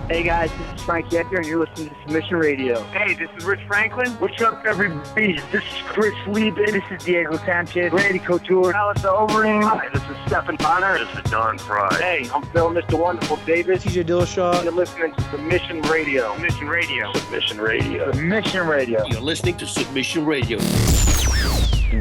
Hey guys, this is Frank Yecker, and you're listening to Submission Radio. Hey, this is Rich Franklin. What's up, everybody? This is Chris Lieben. This is Diego Sanchez. Randy Couture. Alistair Overeem. Hi, this is Stephen Connor. This is Don Fry. Hey, I'm Phil, Mr. Wonderful Davis. TJ Dillashaw. You're listening to Submission Radio. Submission Radio. Submission Radio. Submission Radio. You're listening to Submission Radio.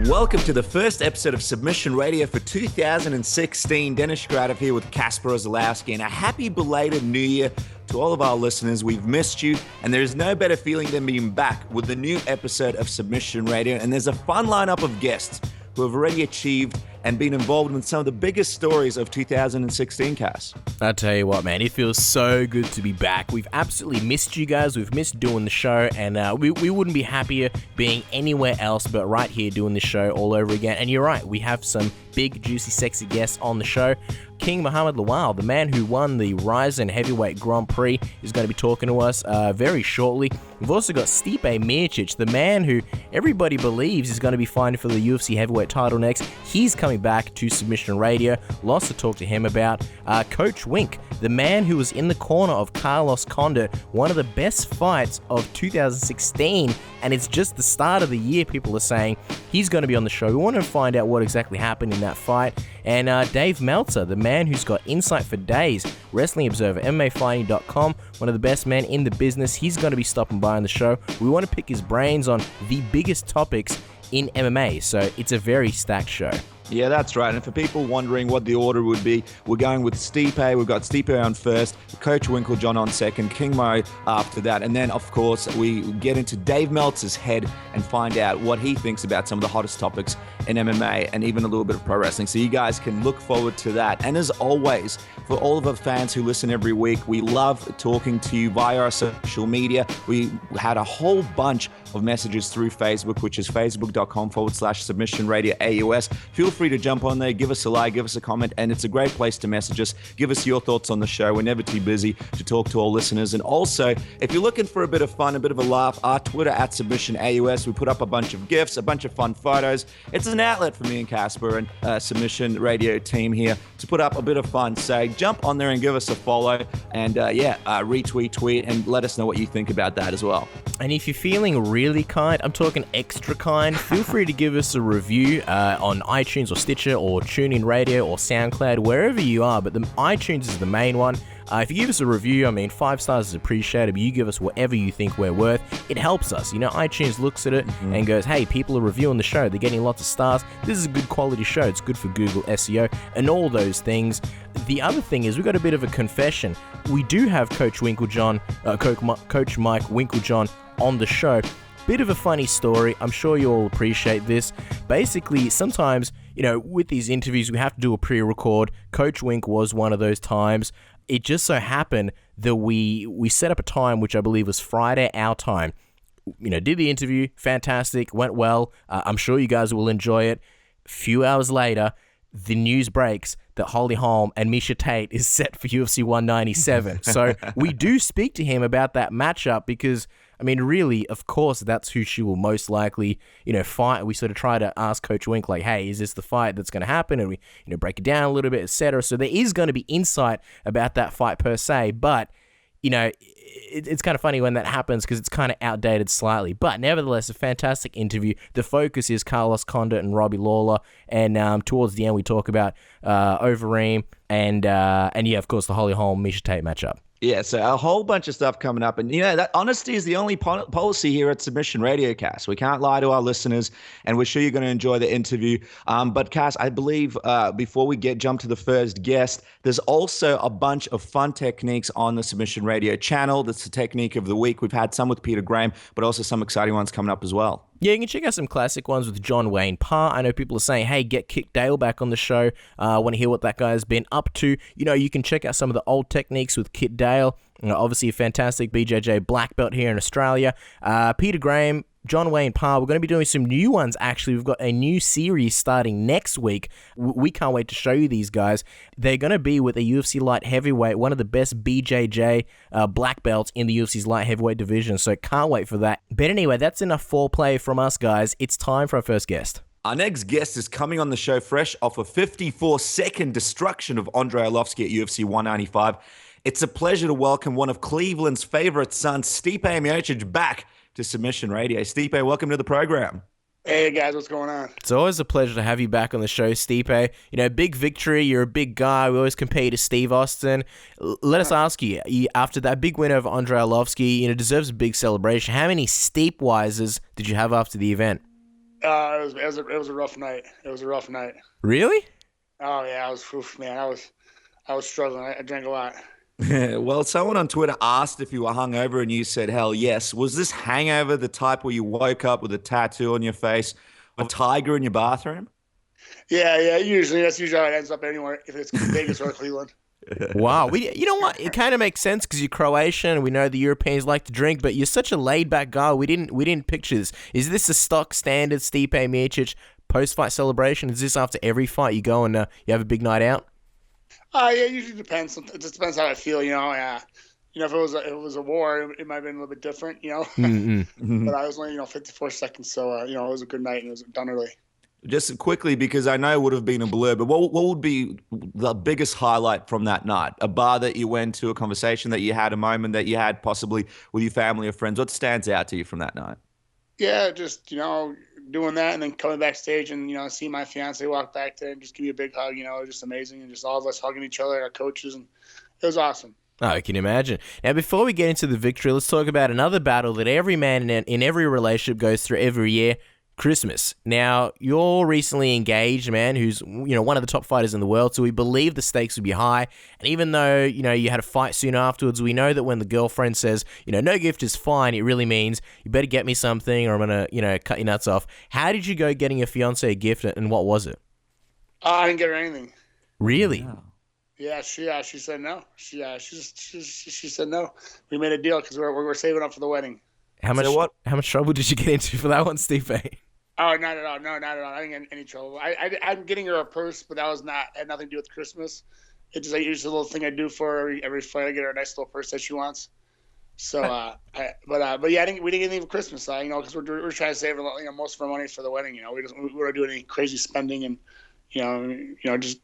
Welcome to the first episode of Submission Radio for 2016. Dennis Schradov here with Kasper Ozlowski, and a happy belated New Year to all of our listeners. We've missed you, and there is no better feeling than being back with the new episode of Submission Radio. And there's a fun lineup of guests who have already achieved and been involved in some of the biggest stories of 2016, Cass. I tell you what, man, it feels so good to be back. We've absolutely missed you guys. We've missed doing the show, and we wouldn't be happier being anywhere else but right here doing the show all over again. And you're right, we have some big, juicy, sexy guests on the show. King Muhammed Lawal, the man who won the Ryzen Heavyweight Grand Prix, is going to be talking to us very shortly. We've also got Stipe Miocic, the man who everybody believes is going to be fighting for the UFC Heavyweight title next. He's coming back to Submission Radio. Lots to talk to him about. Coach Wink, the man who was in the corner of Carlos Condit, one of the best fights of 2016, and it's just the start of the year, people are saying. He's going to be on the show. We want to find out what exactly happened in that fight. And Dave Meltzer, the man who's got insight for days, Wrestling Observer, MMAfighting.com, one of the best men in the business. He's going to be stopping by on the show. We want to pick his brains on the biggest topics in MMA, so it's a very stacked show. Yeah, that's right. And for people wondering what the order would be, we're going with Stipe. We've got Stipe on first, Coach Winkeljohn on second, King Mo after that. And then, of course, we get into Dave Meltzer's head and find out what he thinks about some of the hottest topics in MMA and even a little bit of pro wrestling. So you guys can look forward to that. And as always, for all of our fans who listen every week, we love talking to you via our social media. We had a whole bunch of messages through Facebook, which is facebook.com/Submission Radio AUS. Feel free to jump on there, give us a like, give us a comment, and it's a great place to message us. Give us your thoughts on the show. We're never too busy to talk to all listeners. And also, if you're looking for a bit of fun, a bit of a laugh, our Twitter @SubmissionAUS, we put up a bunch of GIFs, a bunch of fun photos. It's an outlet for me and Kasper and Submission Radio team here to put up a bit of fun. So jump on there and give us a follow, and retweet, tweet, and let us know what you think about that as well. And if you're feeling really kind, I'm talking extra kind, feel free to give us a review on iTunes or Stitcher or TuneIn Radio or SoundCloud, wherever you are, but the iTunes is the main one. If you give us a review, 5 stars is appreciated, but you give us whatever you think we're worth. It helps us. iTunes looks at it and goes, hey, people are reviewing the show. They're getting lots of stars. This is a good quality show. It's good for Google SEO and all those things. The other thing is we've got a bit of a confession. We do have Coach Winkeljohn, Coach Mike Winkeljohn on the show. Bit of a funny story. I'm sure you all appreciate this. Basically, sometimes, with these interviews, we have to do a pre-record. Coach Wink was one of those times. It just so happened that we set up a time, which I believe was Friday, our time. Did the interview, fantastic, went well. I'm sure you guys will enjoy it. A few hours later, the news breaks that Holm and Miesha Tate is set for UFC 197. So we do speak to him about that matchup because, really, of course, that's who she will most likely, fight. We sort of try to ask Coach Wink, like, hey, is this the fight that's going to happen? And we, break it down a little bit, etc. So there is going to be insight about that fight per se, but, it's kind of funny when that happens because it's kind of outdated slightly. But nevertheless, a fantastic interview. The focus is Carlos Condit and Robbie Lawler. And towards the end, we talk about Overeem and of course, the Holm Miesha Tate matchup. Yeah, so a whole bunch of stuff coming up. And, that honesty is the only policy here at Submission Radio, Cass. We can't lie to our listeners, and we're sure you're going to enjoy the interview. But, Cass, I believe before we jump to the first guest, there's also a bunch of fun techniques on the Submission Radio channel. That's the technique of the week. We've had some with Peter Graham, but also some exciting ones coming up as well. Yeah, you can check out some classic ones with John Wayne Parr. I know people are saying, hey, get Kit Dale back on the show. I want to hear what that guy has been up to. You can check out some of the old techniques with Kit Dale. Obviously a fantastic BJJ black belt here in Australia. Peter Graham, John Wayne Parr. We're going to be doing some new ones, actually. We've got a new series starting next week. We can't wait to show you these guys. They're going to be with a UFC light heavyweight, one of the best BJJ black belts in the UFC's light heavyweight division, so can't wait for that. But anyway, that's enough foreplay from us, guys. It's time for our first guest. Our next guest is coming on the show fresh off a 54-second destruction of Andrei Arlovski at UFC 195. It's a pleasure to welcome one of Cleveland's favorite sons, Stipe Miocic, back to Submission Radio. Stipe, welcome to the program. Hey guys, what's going on? It's always a pleasure to have you back on the show, Stipe. You know, big victory. You're a big guy. We always compare you to Steve Austin. Let us ask you, after that big win over Andrei Arlovski, you know, deserves a big celebration. How many Stipe-wises did you have after the event? It was a rough night. It was a rough night. Really? Oh yeah, I was struggling. I drank a lot. Well, someone on Twitter asked if you were hungover, and you said, hell yes. Was this hangover the type where you woke up with a tattoo on your face, a tiger in your bathroom? Yeah. That's usually how it ends up anywhere, if it's Vegas or Cleveland. Wow. You know what? It kind of makes sense because you're Croatian, and we know the Europeans like to drink, but you're such a laid-back guy. We didn't picture this. Is this a stock standard Stipe Miocic post-fight celebration? Is this after every fight you go and you have a big night out? Yeah, it usually depends. It just depends how I feel, you know. If it was a war, it might have been a little bit different, you know. But I was only, 54 seconds, so it was a good night and it was done early. Just quickly, because I know it would have been a blur, but what would be the biggest highlight from that night? A bar that you went to, a conversation that you had, a moment that you had possibly with your family or friends? What stands out to you from that night? Yeah, just, doing that and then coming backstage and, see my fiance walk back there and just give me a big hug, it was just amazing. And just all of us hugging each other, our coaches, and it was awesome. Oh, I can imagine. Now, before we get into the victory, let's talk about another battle that every man in every relationship goes through every year, Christmas. Now, you're recently engaged, man, who's, one of the top fighters in the world, so we believe the stakes would be high. And even though, you had a fight soon afterwards, we know that when the girlfriend says, no gift is fine, it really means you better get me something or I'm going to, cut your nuts off. How did you go getting your fiance a gift, and what was it? I didn't get her anything. Really? Wow. Yeah, she said no. She said no. We made a deal because we're saving up for the wedding. How much trouble did you get into for that one, Stipe? Oh, not at all. No, not at all. I didn't get any trouble. I'm getting her a purse, but that had nothing to do with Christmas. It's just a little thing I do for her every fight. I get her a nice little purse that she wants. So, but yeah, we didn't get anything for Christmas, because we're trying to save most of our money for the wedding. We don't do any crazy spending and just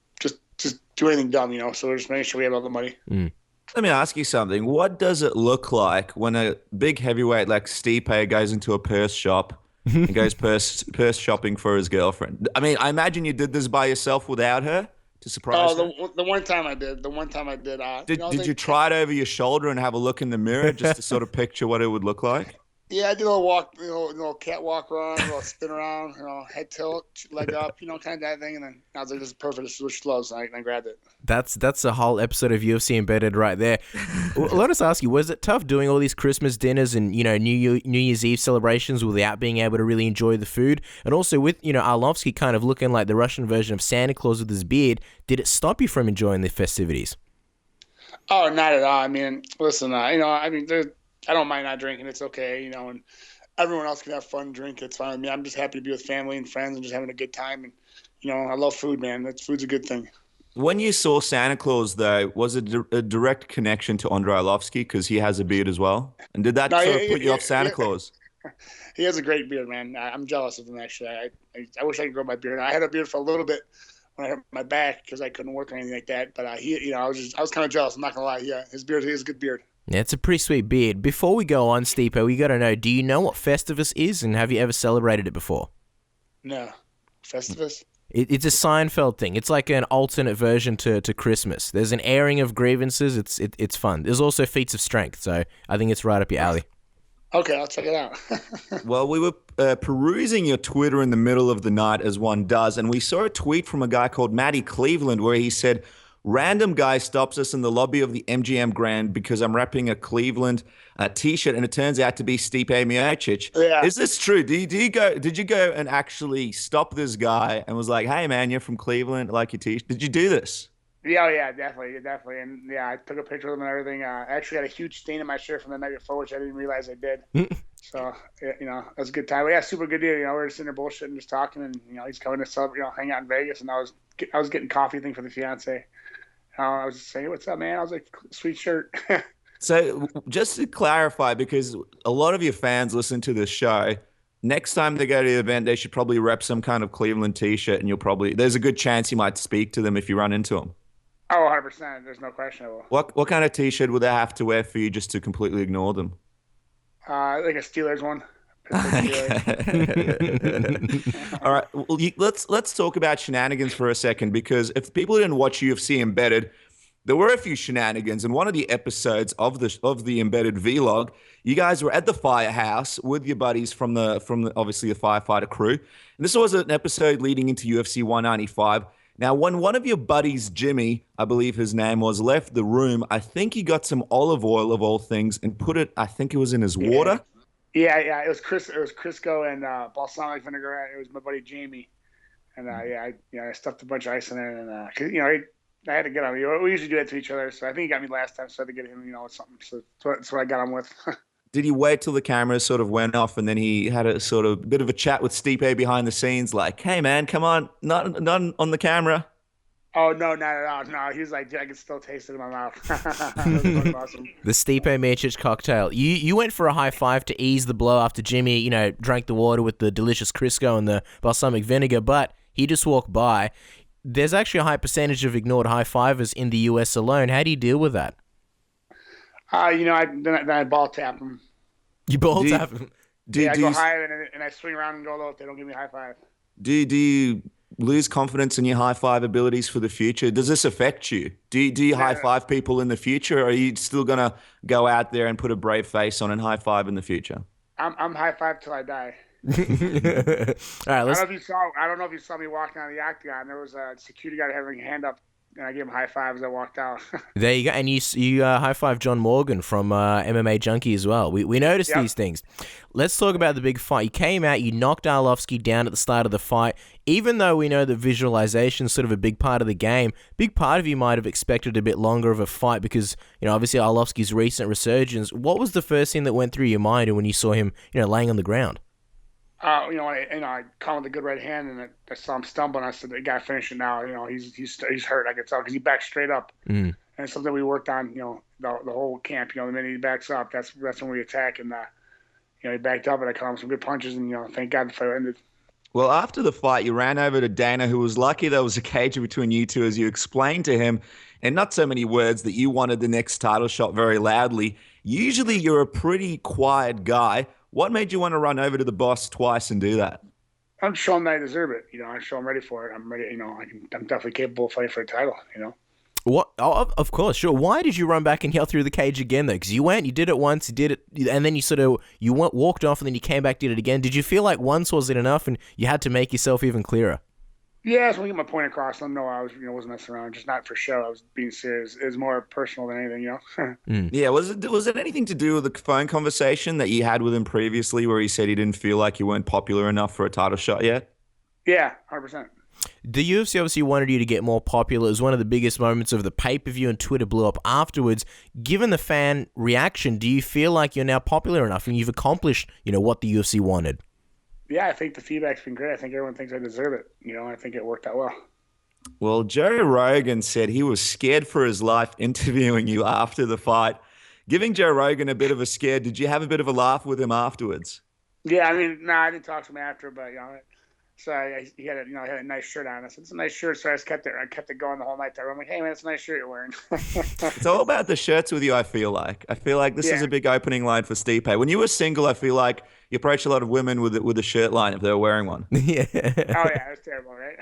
do anything dumb. So we're just making sure we have all the money. Let me ask you something. What does it look like when a big heavyweight like Stipe goes into a purse shop and goes purse shopping for his girlfriend? I mean, I imagine you did this by yourself without her to surprise her. The one time I did. Did you try it over your shoulder and have a look in the mirror just to sort of picture what it would look like? Yeah, I did a little walk, little catwalk run, a little spin around, head tilt, leg up, kind of that thing. And then I was like, this is perfect. This is what she loves. And I grabbed it. That's a whole episode of UFC embedded right there. Let us ask you, was it tough doing all these Christmas dinners and, New Year's Eve celebrations without being able to really enjoy the food? And also with, Arlovski kind of looking like the Russian version of Santa Claus with his beard, did it stop you from enjoying the festivities? Oh, not at all. I mean, listen, I don't mind not drinking. It's okay, and everyone else can have fun, drink. It's fine with me. I'm just happy to be with family and friends and just having a good time. And, I love food, man. Food's a good thing. When you saw Santa Claus, though, was it a direct connection to Andrei Arlovski because he has a beard as well? And did that put you off Santa Claus? He has a great beard, man. I'm jealous of him, actually. I wish I could grow my beard. I had a beard for a little bit when I hurt my back because I couldn't work or anything like that. But, I was kind of jealous. I'm not going to lie. Yeah, his beard, he has a good beard. Yeah, it's a pretty sweet beard. Before we go on, Stipe, we got to know, do you know what Festivus is, and have you ever celebrated it before? No. Festivus? It's a Seinfeld thing. It's like an alternate version to Christmas. There's an airing of grievances. It's fun. There's also feats of strength, so I think it's right up your alley. Okay, I'll check it out. Well, we were perusing your Twitter in the middle of the night, as one does, and we saw a tweet from a guy called Matty Cleveland where he said, random guy stops us in the lobby of the MGM Grand because I'm wrapping a Cleveland T-shirt, and it turns out to be Stipe Miocic. Yeah. Is this true? Did you go and actually stop this guy and was like, hey, man, you're from Cleveland, I like your T-shirt? Did you do this? Yeah, definitely. And yeah, I took a picture of him and everything. I actually had a huge stain in my shirt from the night before, which I didn't realize I did. So, it was a good time. But yeah, super good deal. We were just sitting there bullshitting, just talking, and he's coming to hang out in Vegas, and I was getting coffee thing for the fiance. I was just saying, what's up, man? I was like, sweet shirt. So just to clarify, because a lot of your fans listen to this show, next time they go to the event, they should probably rep some kind of Cleveland T-shirt, and there's a good chance you might speak to them if you run into them. Oh, 100%. There's no question. What kind of T-shirt would they have to wear for you just to completely ignore them? Like a Steelers one. All right, well, let's talk about shenanigans for a second, because if people didn't watch UFC Embedded, there were a few shenanigans. In one of the episodes of the Embedded vlog, you guys were at the firehouse with your buddies from the obviously the firefighter crew. And this was an episode leading into UFC 195. Now, when one of your buddies, Jimmy, I believe his name was, left the room, I think he got some olive oil of all things and put it, I think it was in his water. Yeah. It was Crisco and balsamic vinaigrette. It was my buddy Jamie, and I stuffed a bunch of ice in there, and 'cause, I had to get him. We usually do that to each other, so I think he got me last time, so I had to get him, something. So that's what I got him with. Did he wait till the camera sort of went off and then he had a sort of bit of a chat with Stipe behind the scenes, like, "Hey man, come on, not on the camera"? Oh, no, not at all. No, he was like, I can still taste it in my mouth. That was awesome. The Stipe Miocic cocktail. You went for a high five to ease the blow after Jimmy, drank the water with the delicious Crisco and the balsamic vinegar, but he just walked by. There's actually a high percentage of ignored high fivers in the US alone. How do you deal with that? Then I ball tap him. You ball tap him? I go high and I swing around and go low if they don't give me a high five. Do you lose confidence in your high five abilities for the future? Does this affect you? Do you high five people in the future, or are you still gonna go out there and put a brave face on and high five in the future? I'm high five till I die. All right, I don't know if you saw me walking out of the octagon. There was a security guard having a hand up, and I gave him high five as I walked out. There you go. And you high five John Morgan from MMA Junkie as well. We noticed these things. Let's talk about the big fight. You came out, you knocked Arlovski down at the start of the fight. Even though we know that visualization is sort of a big part of the game, big part of you might have expected a bit longer of a fight because, obviously Arlovski's recent resurgence. What was the first thing that went through your mind when you saw him, laying on the ground? I caught him with a good right hand, and I saw him stumble, and I said, "The guy finishing now. He's hurt. I could tell because he backed straight up, and it's something we worked on. The whole camp. The minute he backs up, that's when we attack. And he backed up, and I caught him some good punches, and thank God the fight ended." Well, after the fight, you ran over to Dana, who was lucky there was a cage between you two, as you explained to him, in not so many words, that you wanted the next title shot very loudly. Usually, you're a pretty quiet guy. What made you want to run over to the boss twice and do that? I'm showing that I deserve it. I show I'm ready for it. I'm ready. I'm definitely capable of fighting for a title. What? Oh, of course, sure. Why did you run back and yell through the cage again, though? Because you did it once, you did it, and then you walked off, and then you came back, did it again. Did you feel like once wasn't enough, and you had to make yourself even clearer? Yeah, I just want to get my point across. Let them know I was, wasn't messing around. Just not for show. I was being serious. It was more personal than anything, Yeah, was it anything to do with the phone conversation that you had with him previously, where he said he didn't feel like you weren't popular enough for a title shot yet? Yeah, 100%. The UFC obviously wanted you to get more popular. It was one of the biggest moments of the pay-per-view, and Twitter blew up afterwards. Given the fan reaction, do you feel like you're now popular enough and you've accomplished, what the UFC wanted? Yeah, I think the feedback's been great. I think everyone thinks I deserve it. I think it worked out well. Well, Joe Rogan said he was scared for his life interviewing you after the fight. Giving Joe Rogan a bit of a scare, did you have a bit of a laugh with him afterwards? Yeah, I didn't talk to him after, but so he had a nice shirt on. I said, "It's a nice shirt." So I just kept it going the whole night there. I'm like, "Hey man, it's a nice shirt you're wearing." It's all about the shirts with you, I feel like. This is a big opening line for Stipe. When you were single, I feel like you approach a lot of women with a shirt line if they were wearing one. Yeah. Oh yeah, it was terrible, right?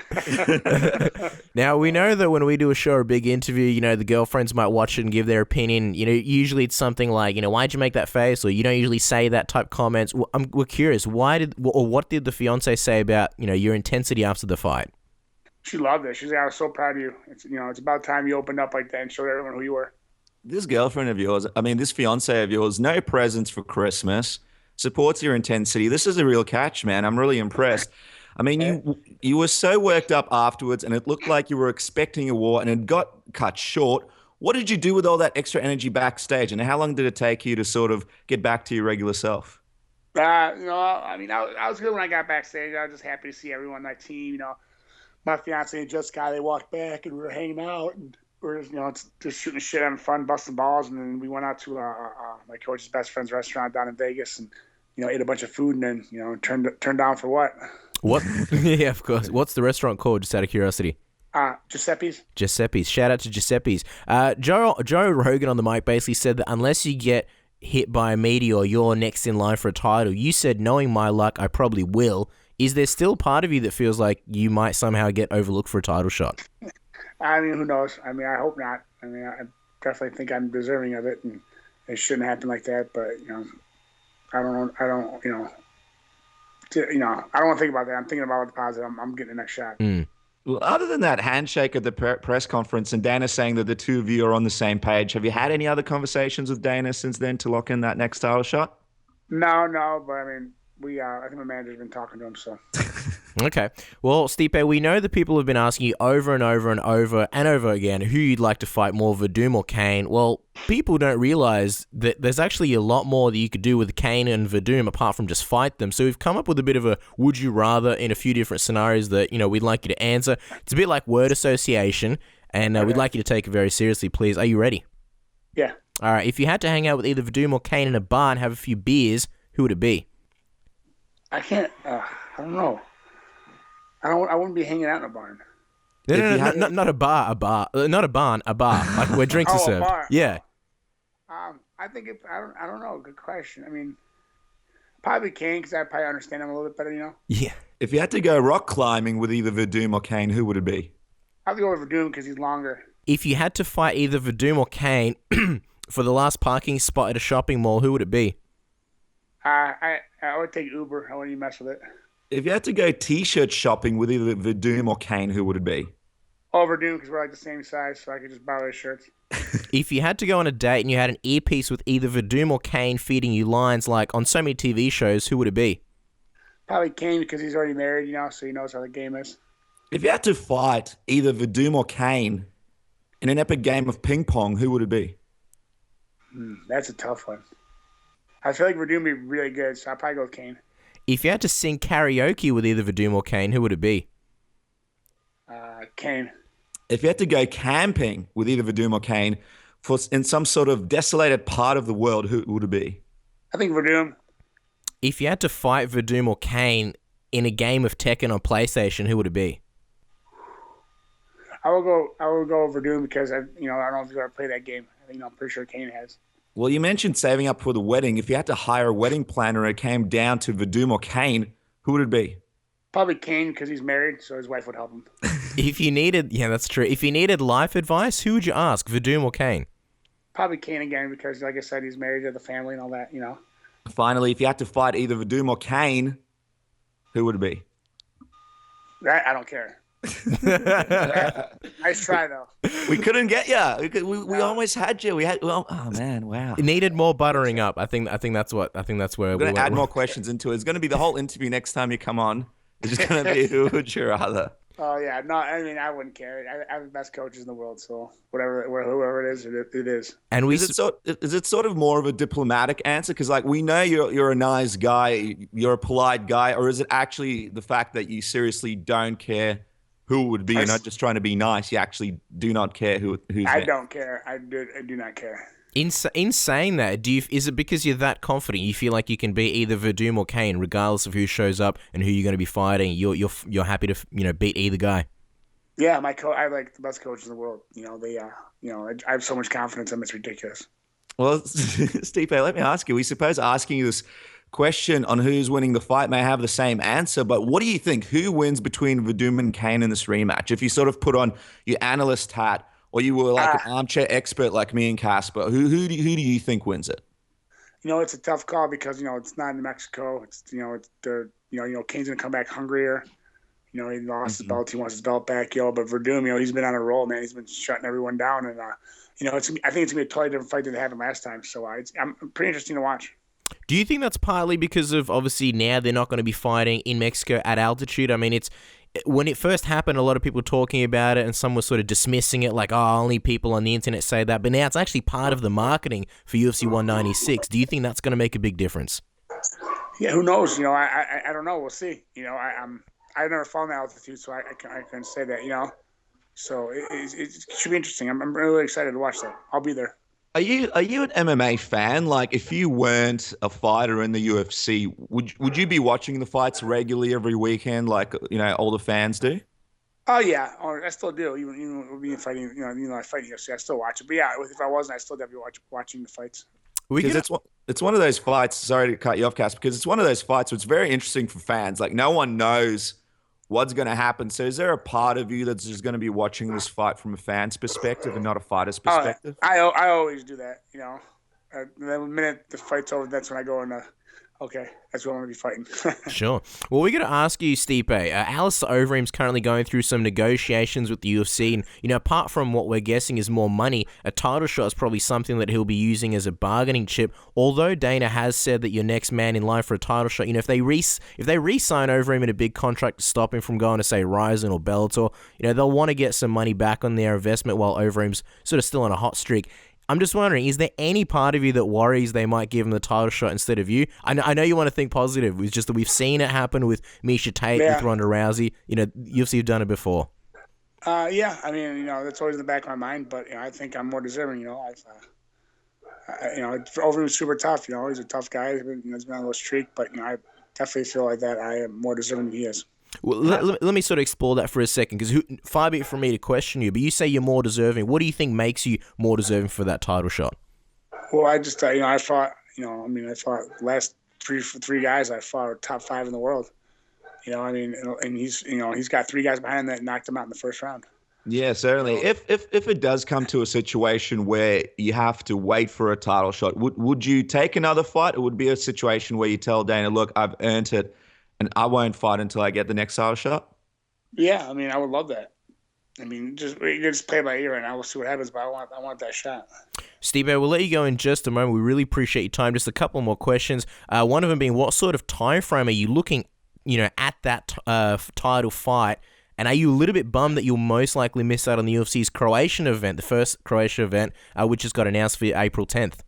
Now, we know that when we do a show or a big interview, the girlfriends might watch it and give their opinion. Usually it's something like, why'd you make that face? Or you don't usually say that type comments. We're curious, what did the fiance say about, your intensity after the fight? She loved it. She's like, "I was so proud of you. It's about time you opened up like that and showed everyone who you were." This girlfriend of yours, this fiance of yours, no presents for Christmas, supports your intensity. This is a real catch, man. I'm really impressed. You were so worked up afterwards, and it looked like you were expecting a war, and it got cut short. What did you do with all that extra energy backstage, and how long did it take you to sort of get back to your regular self? I was good when I got backstage. I was just happy to see everyone on my team. My fiance and Jessica, they walked back, and we were hanging out, and we were just shooting shit, having fun, busting balls, and then we went out to my coach's best friend's restaurant down in Vegas, and ate a bunch of food, and then turned down for what? What? Yeah, of course. What's the restaurant called, just out of curiosity? Giuseppe's. Giuseppe's. Shout out to Giuseppe's. Joe Rogan on the mic basically said that unless you get hit by a meteor, you're next in line for a title. You said, knowing my luck, I probably will. Is there still part of you that feels like you might somehow get overlooked for a title shot? I mean, who knows? I mean, I hope not. I mean, I definitely think I'm deserving of it, and it shouldn't happen like that. But I don't want to think about that. I'm thinking about the positive. I'm getting the next shot. Well, other than that handshake at the press conference and Dana saying that the two of you are on the same page, have you had any other conversations with Dana since then to lock in that next title shot? No, but I mean, I think my manager's been talking to him, so. Okay. Well, Stipe, we know that people have been asking you over and over and over and over again who you'd like to fight more, Werdum or Cain. Well, people don't realize that there's actually a lot more that you could do with Cain and Werdum apart from just fight them. So we've come up with a bit of a would you rather in a few different scenarios that, we'd like you to answer. It's a bit like word association, and we'd like you to take it very seriously, please. Are you ready? Yeah. All right. If you had to hang out with either Werdum or Cain in a bar and have a few beers, who would it be? I can't. I don't know. I wouldn't be hanging out in a barn. No, not a bar, not a barn, a bar, like where drinks are served. A bar. Yeah. I think I don't know. Good question. I mean, probably Cain because I probably understand him a little bit better, Yeah. If you had to go rock climbing with either Werdum or Cain, who would it be? I'd go with Werdum because he's longer. If you had to fight either Werdum or Cain for the last parking spot at a shopping mall, who would it be? I would take Uber. I wouldn't even mess with it. If you had to go T-shirt shopping with either Werdum or Cain, who would it be? Werdum because we're like the same size, so I could just borrow his shirts. If you had to go on a date and you had an earpiece with either Werdum or Cain feeding you lines like on so many TV shows, who would it be? Probably Cain because he's already married, so he knows how the game is. If you had to fight either Werdum or Cain in an epic game of ping pong, who would it be? That's a tough one. I feel like Werdum would be really good, so I'll probably go with Cain. If you had to sing karaoke with either Werdum or Cain, who would it be? Cain. If you had to go camping with either Werdum or Cain in some sort of desolated part of the world, who would it be? I think Werdum. If you had to fight Werdum or Cain in a game of Tekken on PlayStation, who would it be? I will go with Werdum because I don't know if he's ever played that game. I'm pretty sure Cain has. Well, you mentioned saving up for the wedding. If you had to hire a wedding planner and it came down to Werdum or Cain, who would it be? Probably Cain because he's married, so his wife would help him. If you needed, yeah, that's true. If you needed life advice, who would you ask, Werdum or Cain? Probably Cain again because, like I said, he's married to the family and all that, Finally, if you had to fight either Werdum or Cain, who would it be? That I don't care. Nice try though. We couldn't get you. We almost had you. Oh man, wow. It needed more buttering up. I think that's where we're going to add more questions into it. It's going to be the whole interview next time you come on. It's just going to be who would you rather. Oh yeah, no, I mean I wouldn't care. I have the best coaches in the world, so whoever it is, it is. And is it sort of more of a diplomatic answer? Because we know you're a nice guy, you're a polite guy, or is it actually the fact that you seriously don't care who it would be? You're not just trying to be nice. You actually do not care who's I there. don't care. I do not care. In saying that, is it because you're that confident? You feel like you can beat either Werdum or Cain, regardless of who shows up and who you're going to be fighting. You're happy to beat either guy. Yeah, I like the best coaches in the world. I have so much confidence in them, it's ridiculous. Well, Stipe, let me ask you. We suppose asking you this question on who's winning the fight may have the same answer, but what do you think? Who wins between Werdum and Cain in this rematch? If you sort of put on your analyst hat, or you were like an armchair expert like me and Casper, who do you think wins it? It's a tough call because it's not in Mexico. It's Cain's gonna come back hungrier. He lost his belt. He wants his belt back. But Werdum, he's been on a roll, man. He's been shutting everyone down, and I think it's gonna be a totally different fight than it happened last time. So I'm pretty interesting to watch. Do you think that's partly because of obviously now they're not going to be fighting in Mexico at altitude? I mean, when it first happened, a lot of people were talking about it and some were sort of dismissing it like, only people on the internet say that. But now it's actually part of the marketing for UFC 196. Do you think that's going to make a big difference? Yeah, who knows? I don't know. We'll see. I've never flown at altitude, so I can't say that, So it should be interesting. I'm really excited to watch that. I'll be there. Are you an MMA fan? Like, if you weren't a fighter in the UFC, would you be watching the fights regularly every weekend, like all the fans do? Oh yeah, or I still do. Even with me fighting, I fight UFC. I still watch it. But yeah, if I wasn't, I still definitely watching the fights. Because it's one of those fights. Sorry to cut you off, Cass. Because it's one of those fights where it's very interesting for fans. Like no one knows what's going to happen. So is there a part of you that's just going to be watching this fight from a fan's perspective and not a fighter's perspective? I always do that. The minute the fight's over, that's when I go in. Okay, that's what I'm going to be fighting. Sure. Well, we're going to ask you, Stipe. Alistair Overeem's currently going through some negotiations with the UFC. And, apart from what we're guessing is more money, a title shot is probably something that he'll be using as a bargaining chip. Although Dana has said that your next man in line for a title shot, if they re-sign Overeem in a big contract to stop him from going to, say, Ryzen or Bellator, they'll want to get some money back on their investment while Overeem's sort of still on a hot streak. I'm just wondering, is there any part of you that worries they might give him the title shot instead of you? I know you want to think positive. It's just that we've seen it happen with Miesha Tate, with Ronda Rousey. UFC have done it before. Yeah, I mean, that's always in the back of my mind. But I think I'm more deserving. Overeem's super tough. He's a tough guy. He's been on a little streak, but I definitely feel like that I am more deserving than he is. Well, let me sort of explore that for a second, because far be it from me to question you, but you say you're more deserving. What do you think makes you more deserving for that title shot? Well, I just, I fought, I fought last three guys I fought are top 5 in the world. And he's got 3 guys behind him that knocked him out in the first round. Yeah, certainly. If it does come to a situation where you have to wait for a title shot, would you take another fight? It would be a situation where you tell Dana, look, I've earned it, and I won't fight until I get the next title shot? Yeah, I would love that. Just play by ear, and I will see what happens. But I want that shot. Stipe, we'll let you go in just a moment. We really appreciate your time. Just a couple more questions. One of them being, what sort of time frame are you looking, at that title fight? And are you a little bit bummed that you'll most likely miss out on the UFC's Croatian event, the first Croatia event, which just got announced for April 10th?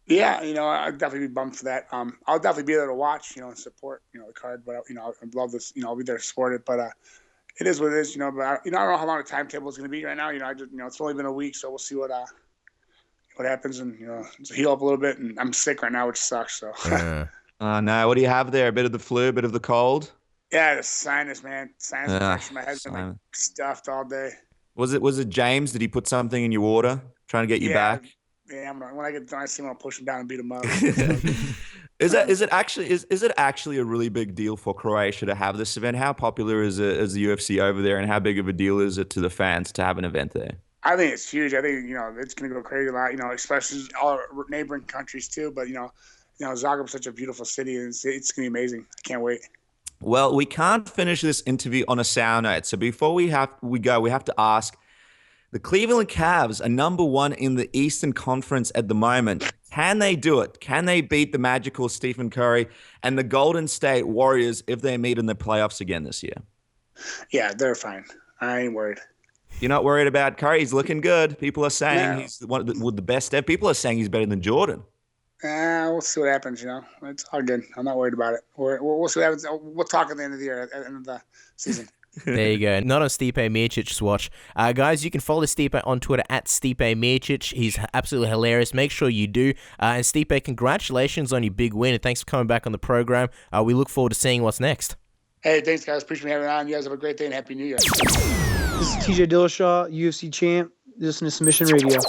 Yeah, I'd definitely be bummed for that. I'll definitely be there to watch, and support, the card. But I'd love this, I'll be there to support it. But it is what it is, But I don't know how long the timetable is going to be right now. It's only been a week, so we'll see what happens, and heal up a little bit. And I'm sick right now, which sucks. So. Oh no, what do you have there? A bit of the flu, a bit of the cold? Yeah, the sinus, man. Sinus infection. My head's been stuffed all day. Was it James? Did he put something in your water trying to get you back? Yeah, when I get done, I see him, I'll push him down and beat him up. Is it actually a really big deal for Croatia to have this event? How popular is the UFC over there, and how big of a deal is it to the fans to have an event there? I think it's huge. I think it's going to go crazy a lot. Especially all our neighboring countries too. But Zagreb's such a beautiful city, and it's going to be amazing. I can't wait. Well, we can't finish this interview on a sour note. So before we have to ask. The Cleveland Cavs are number 1 in the Eastern Conference at the moment. Can they do it? Can they beat the magical Stephen Curry and the Golden State Warriors if they meet in the playoffs again this year? Yeah, they're fine. I ain't worried. You're not worried about Curry? He's looking good. People are saying he's one of the best ever. People are saying he's better than Jordan. We'll see what happens, It's all good. I'm not worried about it. We'll see what happens. We'll talk at the end of the year, at the end of the season. There you go. Not on Stipe Miocic's watch. Guys, you can follow Stipe on Twitter at Stipe Miocic. He's absolutely hilarious. Make sure you do. And Stipe, congratulations on your big win, and thanks for coming back on the program. We look forward to seeing what's next. Hey, thanks, guys. Appreciate me having me on. You guys have a great day, and Happy New Year. This is TJ Dillashaw, UFC champ. Listen to Submission Radio.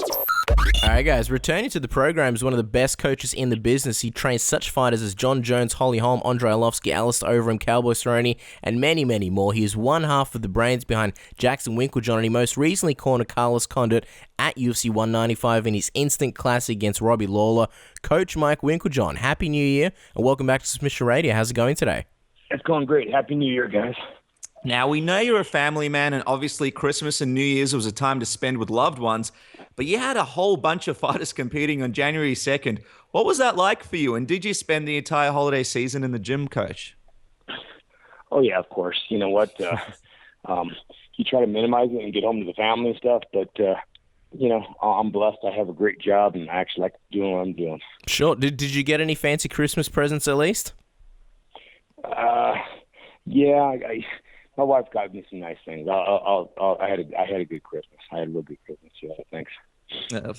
All right, guys, returning to the program is one of the best coaches in the business. He trains such fighters as John Jones, Holly Holm, Andrei Arlovski, Alistair Overeem, Cowboy Cerrone, and many, many more. He is one half of the brains behind Jackson Winkeljohn, and he most recently cornered Carlos Condit at UFC 195 in his instant classic against Robbie Lawler. Coach Mike Winkeljohn, Happy New Year, and welcome back to Submission Radio. How's it going today? It's going great. Happy New Year, guys. Now, we know you're a family man, and obviously Christmas and New Year's was a time to spend with loved ones, but you had a whole bunch of fighters competing on January 2nd. What was that like for you, and did you spend the entire holiday season in the gym, Coach? Oh, yeah, of course. You know what? You try to minimize it and get home to the family and stuff, but, I'm blessed. I have a great job, and I actually like doing what I'm doing. Sure. Did you get any fancy Christmas presents at least? Yeah, my wife got me some nice things. I had a good Christmas. I had a real good Christmas. Yeah, thanks.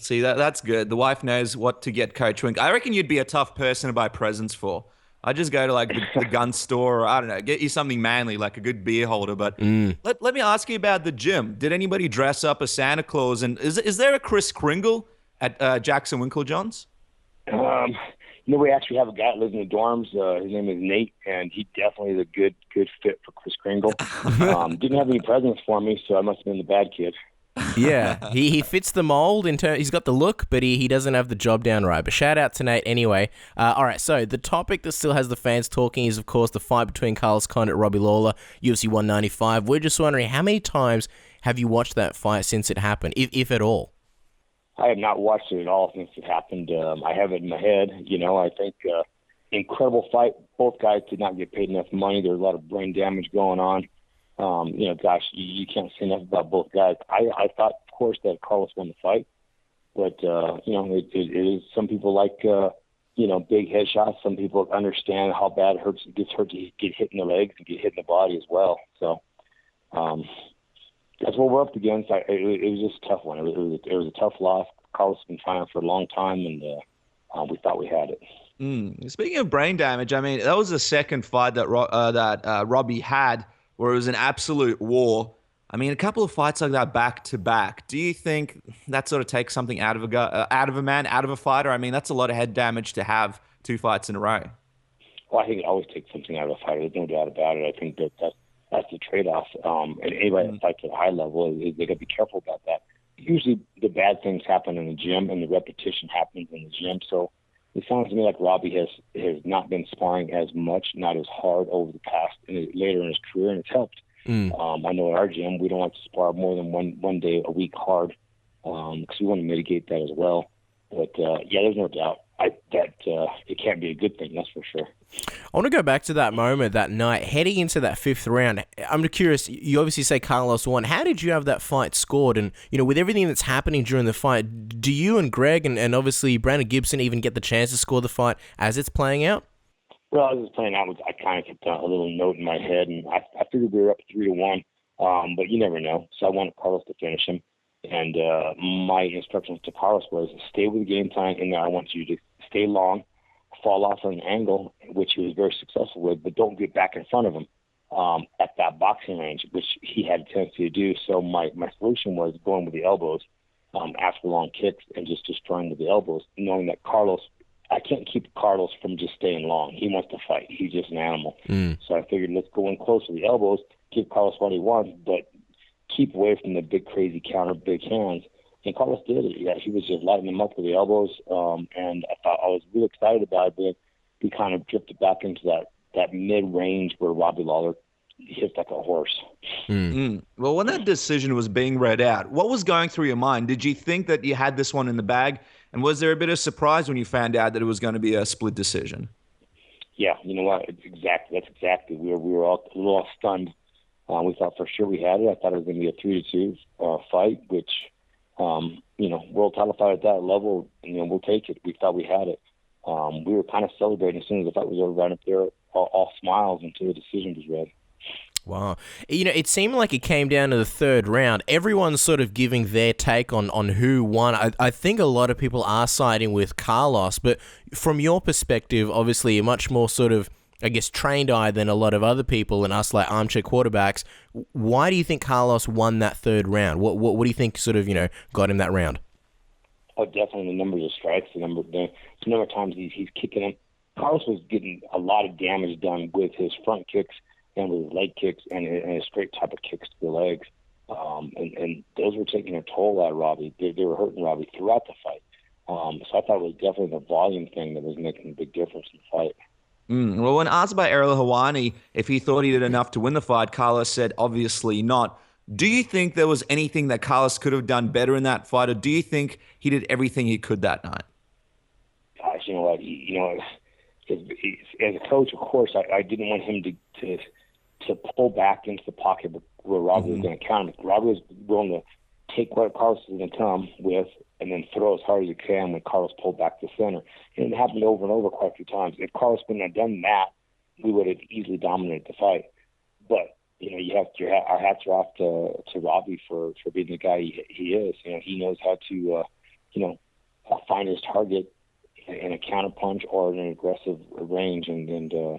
See, that's good. The wife knows what to get Coach Wink. I reckon you'd be a tough person to buy presents for. I just go to like the gun store, or I don't know, get you something manly, like a good beer holder. But let me ask you about the gym. Did anybody dress up as Santa Claus? And is there a Kris Kringle at Jackson Winkeljohn's? We actually have a guy that lives in the dorms. His name is Nate, and he definitely is a good fit for Kris Kringle. Didn't have any presents for me, so I must have been the bad kid. Yeah, he fits the mold he's got the look, but he doesn't have the job down right. But shout out to Nate anyway. All right, so the topic that still has the fans talking is, of course, the fight between Carlos Condit and Robbie Lawler, UFC 195. We're just wondering, how many times have you watched that fight since it happened, if at all? I have not watched it at all since it happened. I have it in my head. I think incredible fight. Both guys did not get paid enough money. There was a lot of brain damage going on. Gosh, you can't say enough about both guys. I thought, of course, that Carlos won the fight, but it is. Some people like big headshots. Some people understand how bad it gets hurt to get hit in the legs and get hit in the body as well. So that's what we're up against. It was just a tough one. It was a tough loss. Carlos has been trying for a long time, and we thought we had it. Speaking of brain damage, I mean, that was the second fight that Robbie had, where it was an absolute war. I mean, a couple of fights like that back to back. Do you think that sort of takes something out of a man, out of a fighter? I mean, that's a lot of head damage to have 2 fights in a row. Well, I think it always takes something out of a fighter. There's no doubt about it. I think that's the trade-off. And anybody that fights at a high level, they got to be careful about that. Usually, the bad things happen in the gym, and the repetition happens in the gym. So it sounds to me like Robbie has not been sparring as much, not as hard over the past later in his career, and it's helped. I know in our gym we don't like to spar more than one day a week hard because we want to mitigate that as well. But there's no doubt that it can't be a good thing. That's for sure. I want to go back to that moment that night, heading into that fifth round. I'm curious. You obviously say Carlos won. How did you have that fight scored? And with everything that's happening during the fight, do you and Greg and obviously Brandon Gibson even get the chance to score the fight as it's playing out? Well, as it was playing out, I kind of kept a little note in my head, and I figured we were up 3-1, but you never know. So I wanted Carlos to finish him, and my instructions to Carlos was stay with the game time, and I want you to stay long, fall off on an angle, which he was very successful with, but don't get back in front of him at that boxing range, which he had a tendency to do. So my solution was going with the elbows after long kicks and just destroying with the elbows, knowing that I can't keep Carlos from just staying long. He wants to fight. He's just an animal. So I figured let's go in close with the elbows, give Carlos what he wants, but keep away from the big crazy counter, big hands. And Carlos did it. Yeah, he was just lighting them up with the elbows, and I was really excited about it. But we kind of drifted back into that mid-range where Robbie Lawler hits like a horse. Well, when that decision was being read out, what was going through your mind? Did you think that you had this one in the bag? And was there a bit of surprise when you found out that it was going to be a split decision? Yeah, you know what? That's exactly. We were all a little stunned. We thought for sure we had it. I thought it was going to be a 3-2 fight, which, world title fight at that level, we'll take it. We thought we had it. We were kind of celebrating as soon as the fight was over, right up there, all smiles until the decision was read. Wow. It seemed like it came down to the third round. Everyone's sort of giving their take on who won. I think a lot of people are siding with Carlos, but from your perspective, obviously a much more sort of, I guess, trained eye than a lot of other people and us like armchair quarterbacks. Why do you think Carlos won that third round? What do you think sort of, got him that round? Oh, definitely the numbers of strikes, the number of times he's kicking him. Carlos was getting a lot of damage done with his front kicks and with his leg kicks and his straight type of kicks to the legs. And those were taking a toll out of Robbie. They were hurting Robbie throughout the fight. So I thought it was definitely the volume thing that was making a big difference in the fight. Well, when asked by Ariel Helwani if he thought he did enough to win the fight, Carlos said obviously not. Do you think there was anything that Carlos could have done better in that fight, or do you think he did everything he could that night? Gosh, you know what? As a coach, of course, I didn't want him to pull back into the pocket where Robbie was going to counter him. Robbie was willing to take what Carlos was going to come with and then throw as hard as he can when Carlos pulled back to center. And it happened over and over quite a few times. If Carlos wouldn't have done that, we would have easily dominated the fight. But our hats are off to Robbie for being the guy he is. He knows how to find his target in a counterpunch or in an aggressive range, and I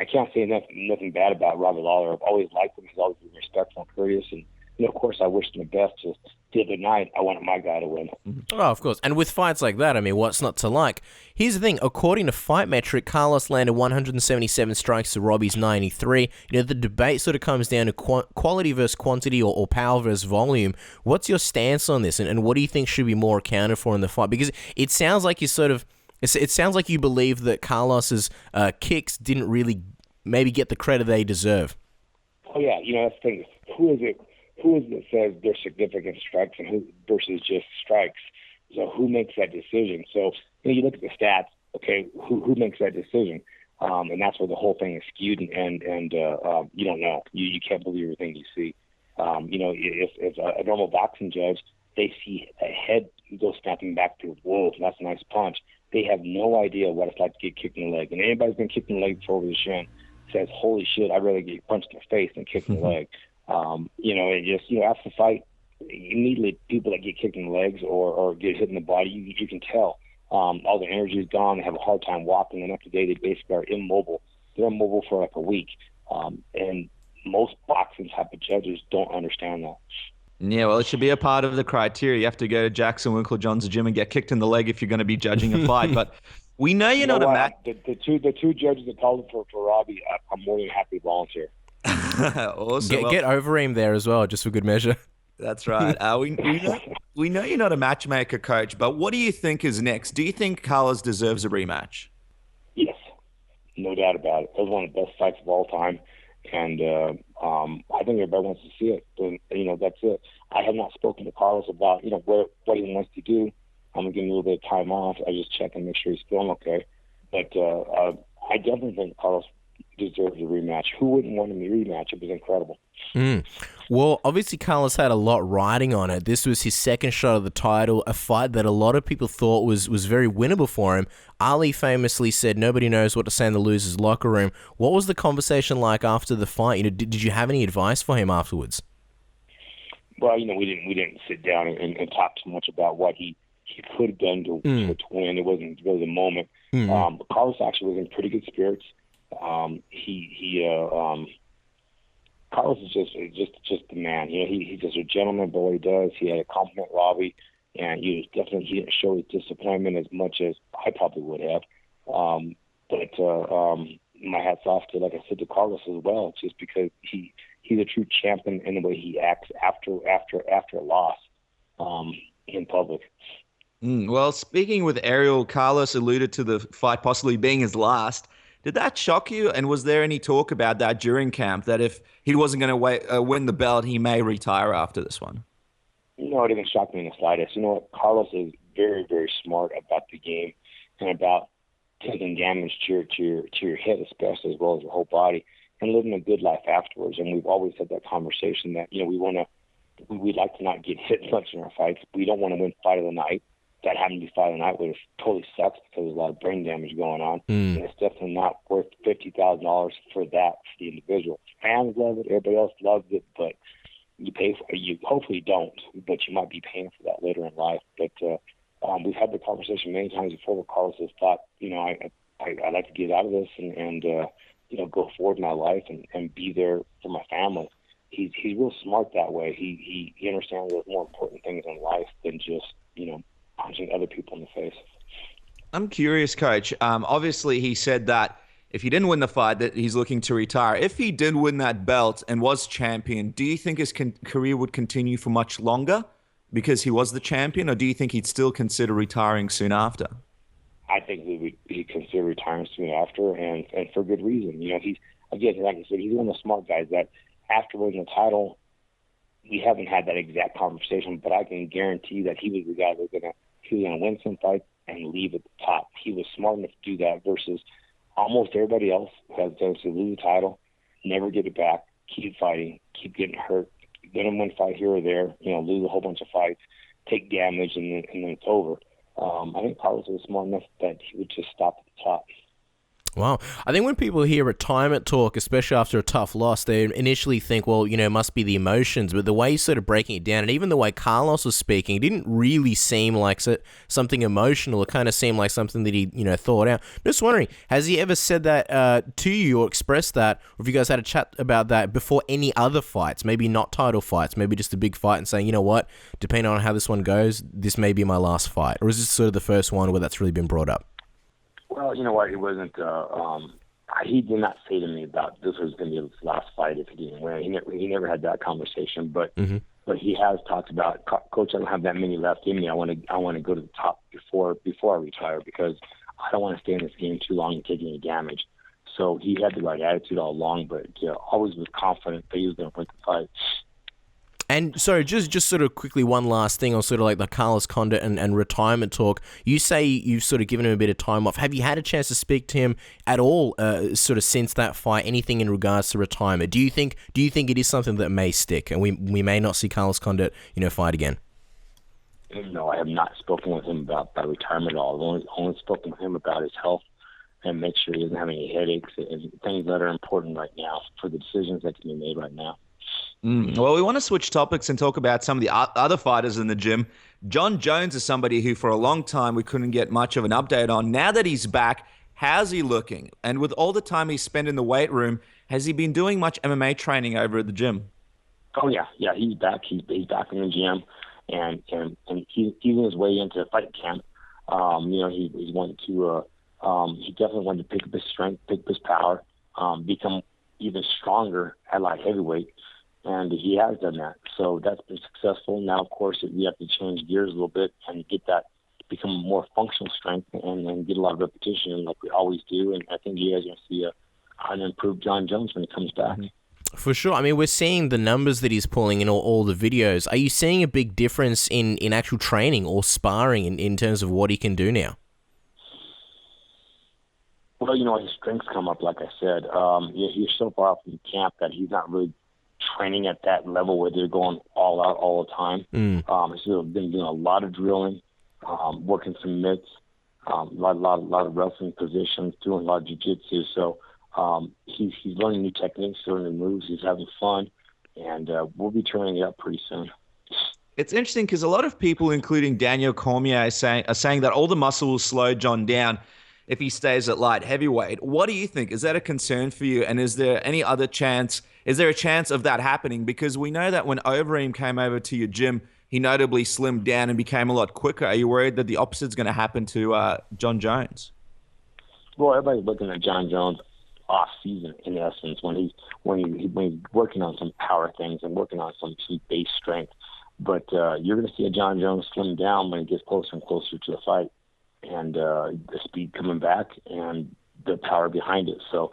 can't say nothing bad about Robbie Lawler. I've always liked him. He's always been respectful and courteous, and of course, I wished him the best. Just the other night, I wanted my guy to win. Oh, of course. And with fights like that, I mean, what's not to like? Here's the thing. According to Fight Metric, Carlos landed 177 strikes to Robbie's 93. The debate sort of comes down to quality versus quantity or power versus volume. What's your stance on this, and what do you think should be more accounted for in the fight? Because it sounds like it sounds like you believe that Carlos's kicks didn't really maybe get the credit they deserve. Oh, yeah. That's the thing. Who is it that says they're significant strikes and who versus just strikes? So who makes that decision? So you look at the stats, okay, who makes that decision? And that's where the whole thing is skewed, and you don't know. You can't believe everything you see. If a normal boxing judge, they see a head go snapping back to, whoa, that's a nice punch. They have no idea what it's like to get kicked in the leg. And anybody's been kicked in the leg before over the shin says, holy shit, I'd rather get punched in the face than kicked in the leg. After the fight, immediately people that get kicked in the legs or get hit in the body, you can tell all the energy is gone. They have a hard time walking. And after the day, they basically are immobile. They're immobile for like a week. And most boxing type of judges don't understand that. Yeah, well, it should be a part of the criteria. You have to go to Jackson Winkeljohn's gym and get kicked in the leg if you're going to be judging a fight. But we know you're not a match. The two judges that called for Robbie, I'm more than happy to volunteer. Awesome. Get Overeem there as well, just for good measure. That's right. We know you're not a matchmaker, Coach, but what do you think is next? Do you think Carlos deserves a rematch? Yes, no doubt about it. That was one of the best fights of all time, and I think everybody wants to see it. But, that's it. I have not spoken to Carlos about what he wants to do. I'm gonna give him a little bit of time off. I just check and make sure he's feeling okay. But I definitely think Carlos deserves a rematch. Who wouldn't want him to rematch? It was incredible. Well, obviously Carlos had a lot riding on it. This was his second shot of the title, a fight that a lot of people thought was very winnable for him. Ali famously said nobody knows what to say in the loser's locker room. What was the conversation like after the fight? Did you have any advice for him afterwards? Well, we didn't sit down and talk too much about what he could have done to win. It wasn't really the moment. But Carlos actually was in pretty good spirits. Carlos is just the man. He's just a gentleman about what he does. He had a compliment Robbie, and he didn't show his disappointment as much as I probably would have. My hat's off to, like I said, to Carlos as well, just because he's a true champion in the way he acts after a loss in public. Well, speaking with Ariel, Carlos alluded to the fight possibly being his last. Did that shock you? And was there any talk about that during camp, that if he wasn't going to win the belt, he may retire after this one? No, it didn't shock me in the slightest. You know what? Carlos is very, very smart about the game and about taking damage to your head, especially, as well as your whole body, and living a good life afterwards. And we've always had that conversation that we'd like to not get hit much in our fights. We don't want to win fight of the night. That happened to be fight of the night, which totally sucks because there's a lot of brain damage going on. And it's definitely not worth $50,000 for the individual. Fans love it, everybody else loves it, but you hopefully don't, but you might be paying for that later in life. But we've had the conversation many times before where Carlos has thought, I'd like to get out of this and go forward in my life and be there for my family. He's real smart that way. He understands there's more important things in life than just, punching other people in the face. I'm curious, Coach. Obviously, he said that if he didn't win the fight, that he's looking to retire. If he did win that belt and was champion, do you think his career would continue for much longer because he was the champion, or do you think he'd still consider retiring soon after? I think he'd consider retiring soon after, and for good reason. He's, again, like I said, he's one of the smart guys that after winning the title, we haven't had that exact conversation, but I can guarantee that he was the guy that was going to win some fights and leave at the top. He was smart enough to do that versus almost everybody else who has done to lose the title, never get it back, keep fighting, keep getting hurt, get him one fight here or there, lose a whole bunch of fights, take damage, and then it's over. I think Carlos was smart enough that he would just stop at the top. Wow. I think when people hear retirement talk, especially after a tough loss, they initially think, well, it must be the emotions. But the way he's sort of breaking it down, and even the way Carlos was speaking, it didn't really seem like something emotional. It kind of seemed like something that he, thought out. Just wondering, has he ever said that to you or expressed that? Or have you guys had a chat about that before any other fights? Maybe not title fights, maybe just a big fight and saying, you know what, depending on how this one goes, this may be my last fight. Or is this sort of the first one where that's really been brought up? Well, you know what? It wasn't. He did not say to me about this was going to be his last fight if he didn't win. He never had that conversation. But but he has talked about, Coach, I don't have that many left in me. I want to go to the top before I retire because I don't want to stay in this game too long and take any damage. So he had the right attitude all along, but always was confident that he was going to win the fight. And so just sort of quickly, one last thing on sort of like the Carlos Condit and retirement talk. You say you've sort of given him a bit of time off. Have you had a chance to speak to him at all sort of since that fight, anything in regards to retirement? Do you think it is something that may stick and we may not see Carlos Condit, fight again? No, I have not spoken with him about retirement at all. I've only spoken with him about his health and make sure he doesn't have any headaches and things that are important right now for the decisions that can be made right now. Well, we want to switch topics and talk about some of the other fighters in the gym. John Jones is somebody who for a long time we couldn't get much of an update on. Now that he's back, how's he looking? And with all the time he's spent in the weight room, has he been doing much MMA training over at the gym? Oh, yeah, he's back. He's back in the gym, and he's on his way into fight camp. He wanted to. He definitely wanted to pick up his strength, pick up his power, become even stronger at light heavyweight. And he has done that. So that's been successful. Now, of course, we have to change gears a little bit and get that, become more functional strength and get a lot of repetition like we always do. And I think you guys are going to see an improved John Jones when he comes back. For sure. I mean, we're seeing the numbers that he's pulling in all the videos. Are you seeing a big difference in actual training or sparring in terms of what he can do now? Well, his strength's come up, like I said. He's so far off from camp that he's not really training at that level where they're going all out all the time. He's been doing a lot of drilling, working some mitts, a lot of wrestling positions, doing a lot of jiu-jitsu. So he's learning new techniques, learning new moves. He's having fun, and we'll be turning it up pretty soon. It's interesting because a lot of people, including Daniel Cormier, are saying that all the muscle will slow John down if he stays at light heavyweight. What do you think? Is that a concern for you? And is there any other chance? Is there a chance of that happening? Because we know that when Overeem came over to your gym, he notably slimmed down and became a lot quicker. Are you worried that the opposite's going to happen to John Jones? Well, everybody's looking at John Jones off season in essence when he's working on some power things and working on some base strength. But you're going to see a John Jones slim down when he gets closer and closer to the fight, and the speed coming back and the power behind it. So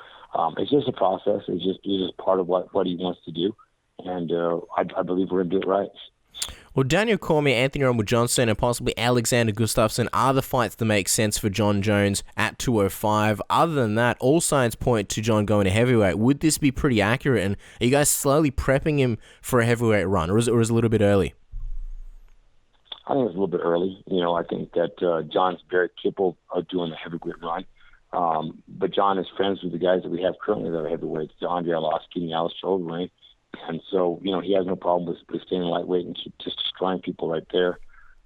it's just a process. It's just part of what he wants to do, and I believe we're going to do it right. Well, Daniel Cormier, Anthony Rumble Johnson, and possibly Alexander Gustafsson are the fights that make sense for John Jones at 205. Other than that, all signs point to John going to heavyweight. Would this be pretty accurate? And are you guys slowly prepping him for a heavyweight run, or is it a little bit early? I think it's a little bit early. I think that John's very capable of doing the heavyweight run. But John is friends with the guys that we have currently that are heavyweights, Andrei Arlovski and Alistair Overeem. And so, he has no problem with staying lightweight and keep just destroying people right there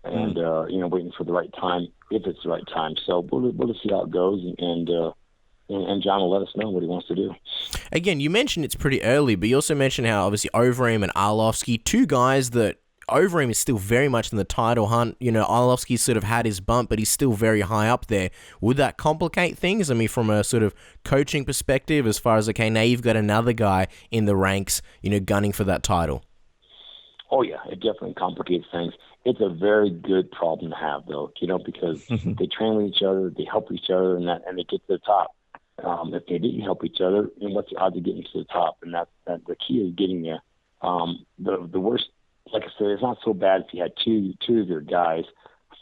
and, waiting for the right time, if it's the right time. So we'll just see how it goes, and John will let us know what he wants to do. Again, you mentioned it's pretty early, but you also mentioned how obviously Overeem and Arlovski, two guys that Overeem is still very much in the title hunt. Arlovski sort of had his bump, but he's still very high up there. Would that complicate things? I mean, from a sort of coaching perspective, as far as, okay, now you've got another guy in the ranks, gunning for that title. Oh, yeah, it definitely complicates things. It's a very good problem to have, though, because they train with each other, they help each other, and they get to the top. If they didn't help each other, what's the odds of getting to the top? And that the key is getting there. The worst, like I said, it's not so bad if you had two of your guys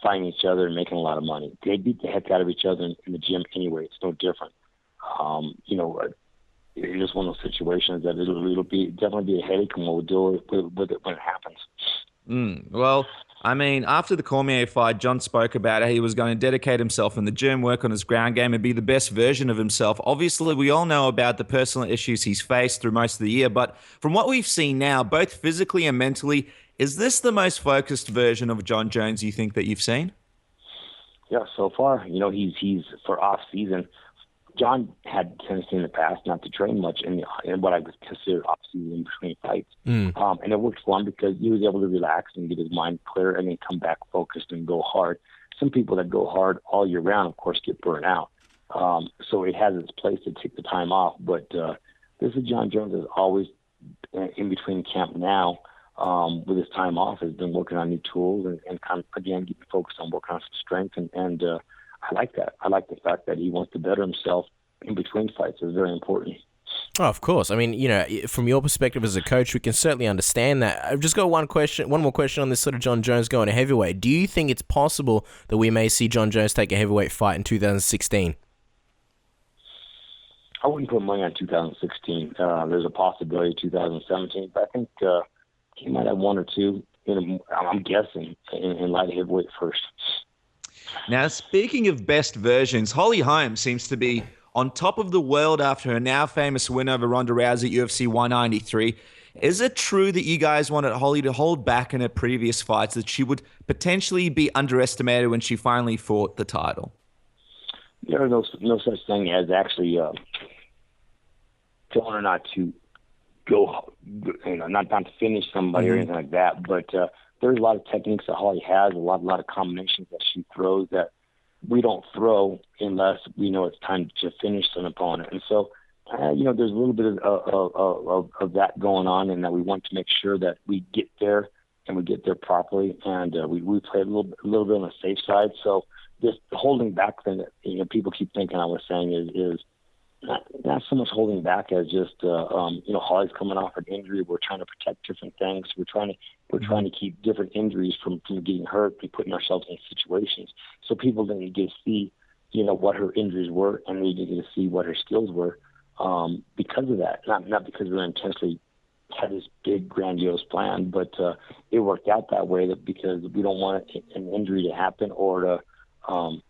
fighting each other and making a lot of money. They beat the heck out of each other in the gym anyway. It's no different. It's just one of those situations that it'll definitely be a headache, and we'll deal with it when it happens. Well, I mean, after the Cormier fight, John spoke about how he was going to dedicate himself in the gym, work on his ground game, and be the best version of himself. Obviously, we all know about the personal issues he's faced through most of the year, but from what we've seen now, both physically and mentally, is this the most focused version of John Jones you think that you've seen? Yeah, so far, he's for off season. John had tendency in the past not to train much in what I would consider off season in between fights, and it worked for him because he was able to relax and get his mind clear, and then come back focused and go hard. Some people that go hard all year round, of course, get burnt out. So it has its place to take the time off. But this is John Jones is always in between camp now. With his time off, has been working on new tools and kind of, again, getting focused on working on some strength. And I like that. I like the fact that he wants to better himself in between fights. It's very important. Oh, of course. I mean, from your perspective as a coach, we can certainly understand that. I've just got one more question on this sort of John Jones going to heavyweight. Do you think it's possible that we may see John Jones take a heavyweight fight in 2016? I wouldn't put money on 2016. There's a possibility of 2017, but I think he might have one or two. I'm guessing in light heavyweight first. Now, speaking of best versions, Holly Holm seems to be on top of the world after her now famous win over Ronda Rousey at UFC 193. Is it true that you guys wanted Holly to hold back in her previous fights, that she would potentially be underestimated when she finally fought the title? There is no such thing as actually telling her not to go, not to finish somebody or anything like that. But there's a lot of techniques that Holly has, a lot of combinations that she throws that we don't throw unless we know it's time to finish an opponent. And so, there's a little bit of that going on, and that we want to make sure that we get there and we get there properly. And we play a little bit on the safe side. So this holding back thing that people keep thinking I was saying is not so much holding back as just Holly's coming off an injury. We're trying to protect different things. We're trying to keep different injuries from getting hurt and putting ourselves in situations so people didn't get to see what her injuries were, and they didn't get to see what her skills were because of that. Not because we intentionally had this big grandiose plan, but it worked out that way because we don't want an injury to happen or to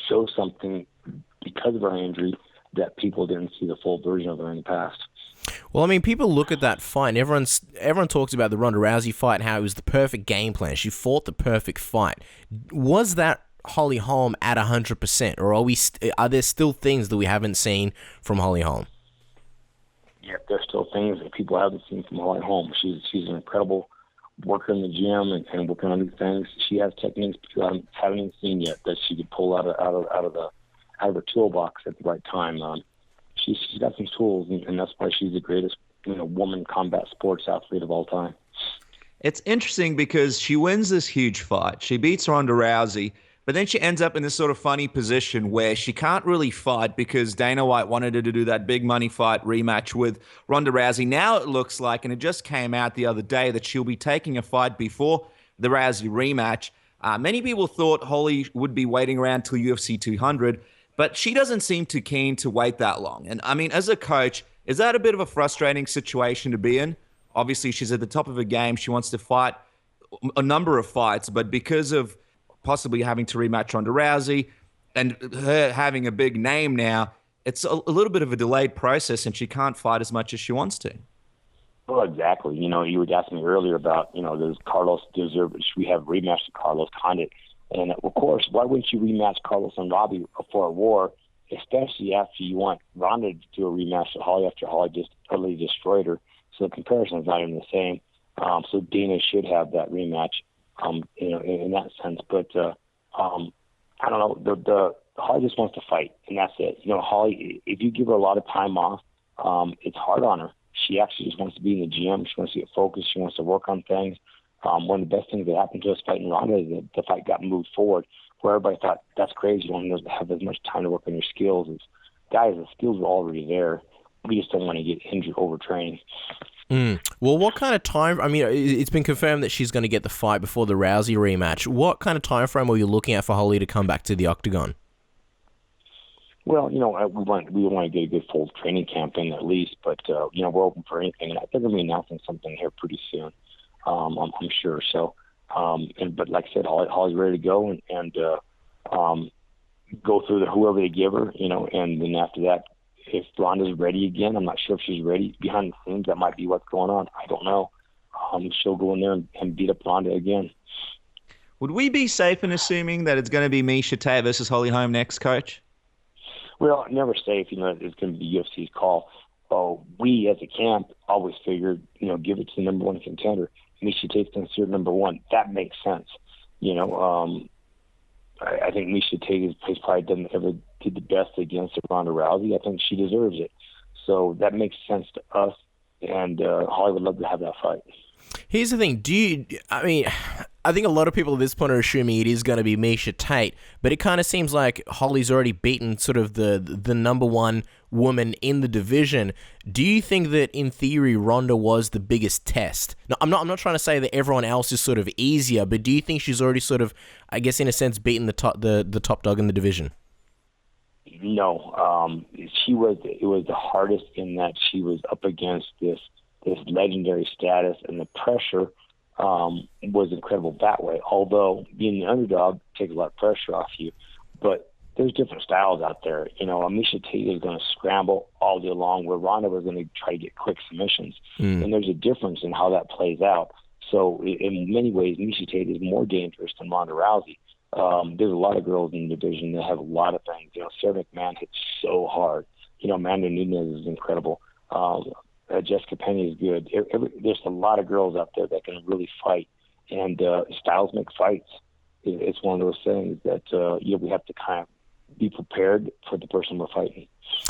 show something because of our injury that people didn't see the full version of her in the past. Well, I mean, people look at that fight, and everyone talks about the Ronda Rousey fight and how it was the perfect game plan. She fought the perfect fight. Was that Holly Holm at 100%, or are there still things that we haven't seen from Holly Holm? Yeah, there's still things that people haven't seen from Holly Holm. She's an incredible worker in the gym and working on new things. She has techniques people haven't even seen yet that she could pull out of her toolbox at the right time. She's got some tools, and that's why she's the greatest woman combat sports athlete of all time. It's interesting because she wins this huge fight. She beats Ronda Rousey, but then she ends up in this sort of funny position where she can't really fight because Dana White wanted her to do that big money fight rematch with Ronda Rousey. Now it looks like, and it just came out the other day, that she'll be taking a fight before the Rousey rematch. Many people thought Holly would be waiting around till UFC 200, but she doesn't seem too keen to wait that long. And I mean, as a coach, is that a bit of a frustrating situation to be in? Obviously, she's at the top of her game. She wants to fight a number of fights, but because of possibly having to rematch Ronda Rousey and her having a big name now, it's a little bit of a delayed process, and she can't fight as much as she wants to. Well, exactly. You would ask me earlier about, does Carlos deserve, should we have rematch to Carlos Condit? And of course, why wouldn't you rematch Carlos and Robbie for a war, especially after you want Ronda to do a rematch to Holly after Holly just utterly destroyed her? So the comparison is not even the same. So Dana should have that rematch, in that sense. But I don't know. The Holly just wants to fight, and that's it. Holly, if you give her a lot of time off, it's hard on her. She actually just wants to be in the gym. She wants to get focused. She wants to work on things. One of the best things that happened to us fighting Ronda is that the fight got moved forward, where everybody thought, that's crazy. You don't have as much time to work on your skills. Guys, the skills were already there. We just don't want to get injured overtraining. Well, what kind of time... I mean, it's been confirmed that she's going to get the fight before the Rousey rematch. What kind of time frame are you looking at for Holly to come back to the octagon? Well, we want to get a good full training camp in at least, but, we're open for anything. And I think we'll be announcing something here pretty soon. I'm sure. So, but like I said, Holly's ready to go and go through whoever they give her, and then after that, if Ronda's ready again, I'm not sure if she's ready behind the scenes. That might be what's going on. I don't know. She'll go in there and beat up Ronda again. Would we be safe in assuming that it's going to be Miesha Tate versus Holly Holm next, Coach? Well, never safe. It's going to be UFC's call. We as a camp always figured, give it to the number one contender. Miesha Tate's considered number one. That makes sense. I think Miesha Tate has probably did the best against Ronda Rousey. I think she deserves it. So that makes sense to us, and Holly would love to have that fight. Here's the thing. I think a lot of people at this point are assuming it is going to be Miesha Tate, but it kind of seems like Holly's already beaten sort of the number one woman in the division. Do you think that, in theory, Ronda was the biggest test? Now, I'm not trying to say that everyone else is sort of easier, but do you think she's already sort of, I guess, in a sense, beaten the top dog in the division? No, it was the hardest in that she was up against this legendary status, and the pressure was incredible that way. Although being the underdog takes a lot of pressure off you, but there's different styles out there. Miesha Tate is going to scramble all day long, where Ronda was going to try to get quick submissions, and there's a difference in how that plays out. So in many ways, Miesha Tate is more dangerous than Ronda Rousey. There's a lot of girls in the division that have a lot of things. Sarah McMahon hits so hard. Amanda Nunes is incredible. Jessica Penney is good. There's a lot of girls out there that can really fight, and styles make fights. It's one of those things that we have to kind of be prepared for the person we're fighting.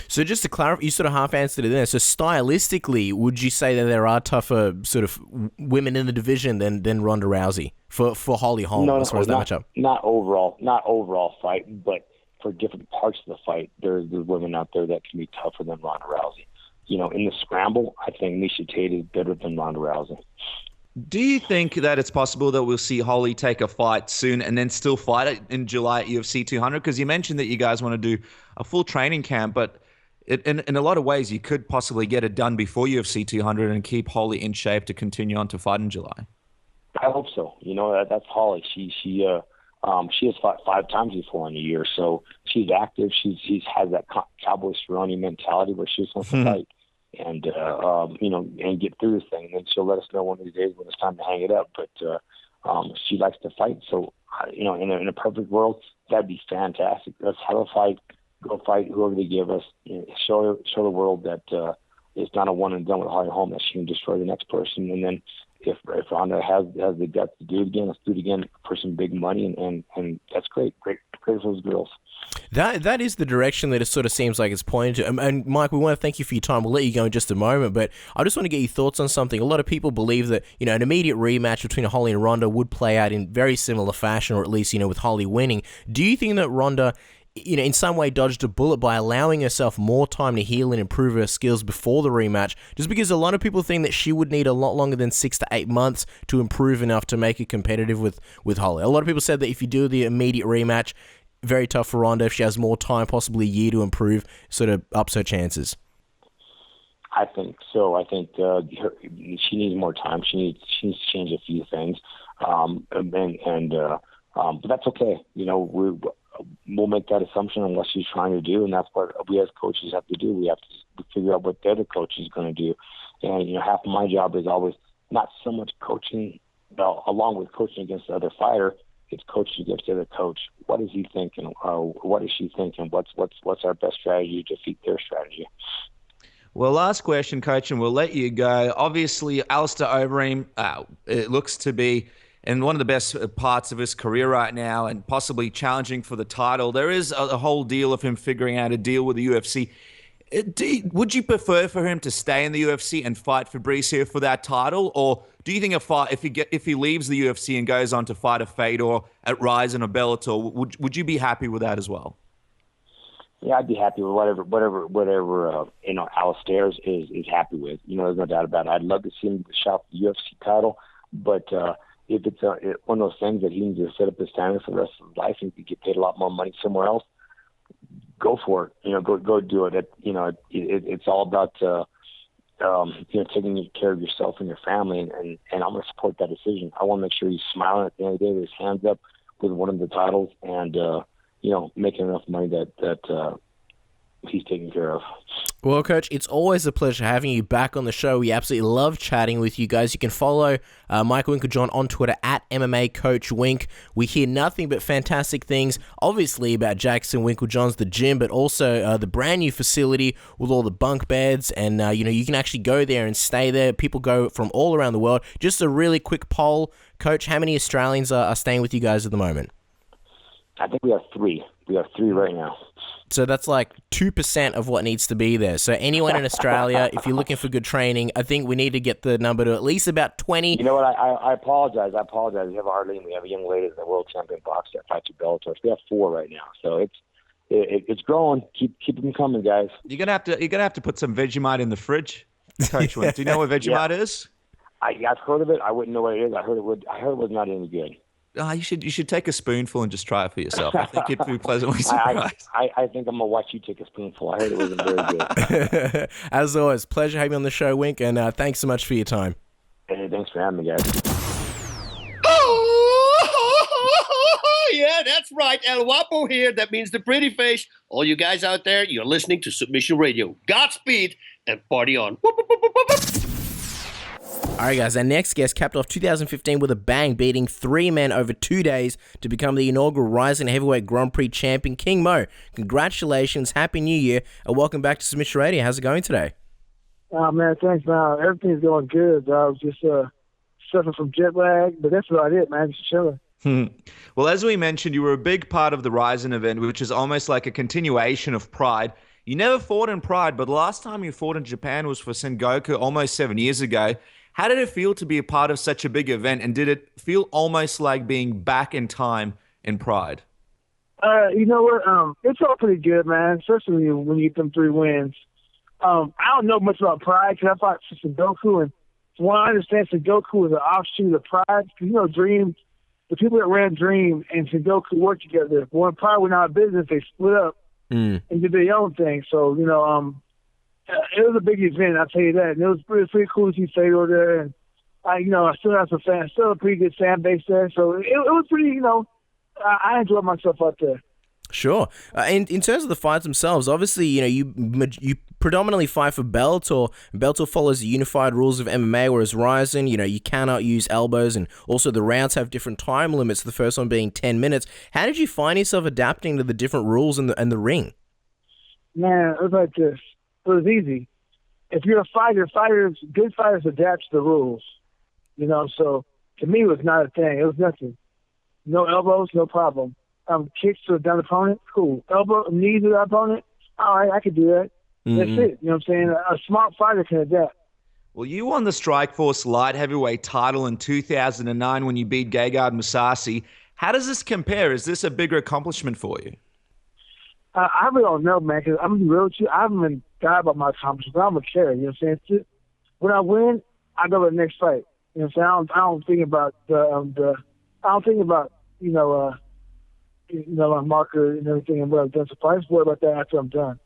So just to clarify, you sort of half answered it there. So stylistically, would you say that there are tougher sort of women in the division than Ronda Rousey for Holly Holm as far as that matchup? Not overall fight, but for different parts of the fight, there's women out there that can be tougher than Ronda Rousey. In the scramble, I think Miesha Tate is better than Ronda Rousey. Do you think that it's possible that we'll see Holly take a fight soon and then still fight it in July at UFC 200? Because you mentioned that you guys want to do a full training camp, but in a lot of ways, you could possibly get it done before UFC 200 and keep Holly in shape to continue on to fight in July. I hope so. That's Holly. She has fought 5 times before in a year, so she's active. She's has that cowboy Cerrone mentality where she just wants to fight and and get through this thing. And then she'll let us know one of these days when it's time to hang it up. But she likes to fight, so in a perfect world, that'd be fantastic. Let's have a fight. Go fight whoever they give us. Show the world that it's not a one and done with Holly Holm, that she can destroy the next person. And then if Ronda has the guts to do it again, let's do it again for some big money, and that's great for those girls. That is the direction that it sort of seems like it's pointing to. And Mike, we want to thank you for your time. We'll let you go in just a moment, but I just want to get your thoughts on something. A lot of people believe that an immediate rematch between Holly and Ronda would play out in very similar fashion, or at least with Holly winning. Do you think that Ronda, in some way dodged a bullet by allowing herself more time to heal and improve her skills before the rematch, just because a lot of people think that she would need a lot longer than 6 to 8 months to improve enough to make it competitive with Holly? A lot of people said that if you do the immediate rematch, very tough for Ronda. If she has more time, possibly a year to improve, sort of ups her chances. I think so. I think she needs more time. She needs to change a few things, but that's okay. We'll make that assumption on what she's trying to do, and that's what we as coaches have to do. We have to figure out what the other coach is going to do. And half of my job is always not so much coaching, along with coaching against the other fighter. It's coaching against the other coach. What is he thinking? What is she thinking? What's our best strategy to defeat their strategy? Well, last question, Coach, and we'll let you go. Obviously, Alistair Overeem, it looks to be in one of the best parts of his career right now, and possibly challenging for the title. There is a whole deal of him figuring out a deal with the UFC. Would you prefer for him to stay in the UFC and fight Fabricio for that title, or do you think if he leaves the UFC and goes on to fight a Fedor at Ryzen or Bellator, would you be happy with that as well? Yeah, I'd be happy with whatever Alistair is happy with. There's no doubt about it. I'd love to see him shot the UFC title, but if it's one of those things that he needs to set up his standard for the rest of his life and he could get paid a lot more money somewhere else, go for it. Go do it. It's all about taking care of yourself and your family, and I'm going to support that decision. I want to make sure he's smiling at the end of the day with his hands up with one of the titles and, making enough money that he's taken care of. Well, Coach, it's always a pleasure having you back on the show. We absolutely love chatting with you guys. You can follow Michael Winkeljohn on Twitter at MMA Coach Wink. We hear nothing but fantastic things, obviously, about Jackson Winkeljohn's the gym, but also the brand new facility with all the bunk beds. And, you can actually go there and stay there. People go from all around the world. Just a really quick poll. Coach, how many Australians are staying with you guys at the moment? I think we have 3. We have 3 right now. So that's like 2% of what needs to be there. So anyone in Australia, if you're looking for good training, I think we need to get the number to at least about 20. You know what? I apologize. We have a hard lane. We have a young lady that's a world champion boxer at fights with Bellator. We have 4 right now. So it's growing. Keep them coming, guys. You're gonna have to put some Vegemite in the fridge, Coach Wink. Do you know what Vegemite is? I've heard of it. I wouldn't know what it is. I heard it was not any good. You should take a spoonful and just try it for yourself. I think you'd be pleasantly surprised. I think I'm going to watch you take a spoonful. I heard it wasn't very good. As always, pleasure having you on the show, Wink, and thanks so much for your time. Hey, thanks for having me, guys. Yeah, that's right. El Guapo here. That means the pretty face. All you guys out there, you're listening to Submission Radio. Godspeed and party on. Whoop, whoop, whoop, whoop, whoop. All right, guys, our next guest capped off 2015 with a bang, beating 3 men over 2 days to become the inaugural Rising Heavyweight Grand Prix champion, King Mo. Congratulations, Happy New Year, and welcome back to Submission Radio. How's it going today? Oh, man, thanks, man. Everything's going good. I was just suffering from jet lag, but that's about it, man. Just chilling. Well, as we mentioned, you were a big part of the Rising event, which is almost like a continuation of Pride. You never fought in Pride, but the last time you fought in Japan was for Sengoku almost 7 years ago. How did it feel to be a part of such a big event, and did it feel almost like being back in time in Pride? You know what? It felt pretty good, man, especially when you get them 3 wins. I don't know much about Pride because I fought for Sengoku, and from what I understand, Sengoku was an offshoot of Pride. Dream, the people that ran Dream and Sengoku worked together. When Pride went out of business, they split up and did their own thing. So, it was a big event, I'll tell you that. And it was pretty cool to see Fedor there. And, I still have some fans, still a pretty good fan base there. So it was pretty, I enjoyed myself out there. Sure. And in terms of the fights themselves, obviously, you predominantly fight for Bellator. Bellator follows the unified rules of MMA, whereas Rising, you cannot use elbows, and also the rounds have different time limits, the first one being 10 minutes. How did you find yourself adapting to the different rules in the ring? Man, it was like this. It was easy. If you're a fighter, good fighters adapt to the rules. So to me, it was not a thing. It was nothing. No elbows, no problem. Kicks to a down opponent, cool. Elbow, knees to the opponent, all right, I could do that. That's it. You know what I'm saying? A smart fighter can adapt. Well, you won the Strikeforce light heavyweight title in 2009 when you beat Gegard Mousasi. How does this compare? Is this a bigger accomplishment for you? I really don't know, man, because I'm going to be real with you. I haven't been guy about my accomplishments, but I'm a carry. You know what I'm saying? When I win, I go to the next fight. You know what I'm saying? I don't think about my marker and everything and what I've done. So I just worry about that after I'm done.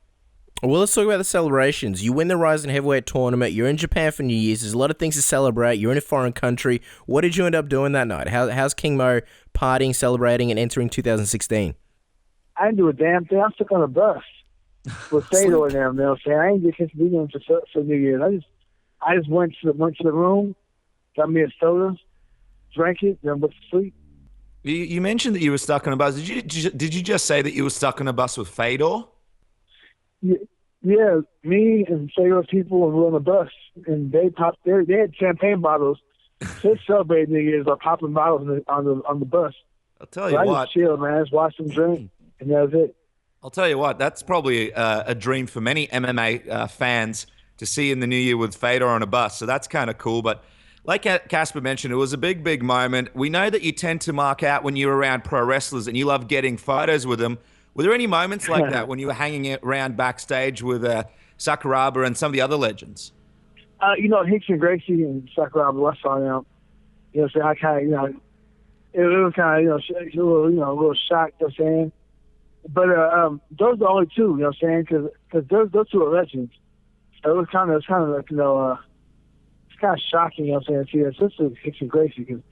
Well, let's talk about the celebrations. You win the Rising Heavyweight Tournament. You're in Japan for New Year's. There's a lot of things to celebrate. You're in a foreign country. What did you end up doing that night? How's King Mo partying, celebrating, and entering 2016? I didn't do a damn thing. I'm stuck on a bus with Fedor and them. You know what I'm saying? I didn't get to be them for New Year's. I just went to the room, got me a soda, drank it, then went to sleep. You mentioned that you were stuck on a bus. Did you just say that you were stuck on a bus with Fedor? Yeah, me and Fedor's people were on the bus, and they had champagne bottles. They celebrated New Year's by popping bottles on the bus. I'll tell you I what. just chill, man. Just watch them drink, and that was it. I'll tell you what. That's probably a dream for many MMA fans to see in the new year with Fedor on a bus. So that's kind of cool. But like Casper mentioned, it was a big, big moment. We know that you tend to mark out when you're around pro wrestlers and you love getting photos with them. Were there any moments like that when you were hanging around backstage with Sakuraba and some of the other legends? Hicks and Gracie and Sakuraba, I saw them. So I kind of, it was kind of, a little shocked, you know what I'm saying? But those are the only two, you know what I'm saying? Because those two are legends. So it was kind of like, you know, it's kind of shocking, you know what I'm saying, to see that sister Hickson Gracie, because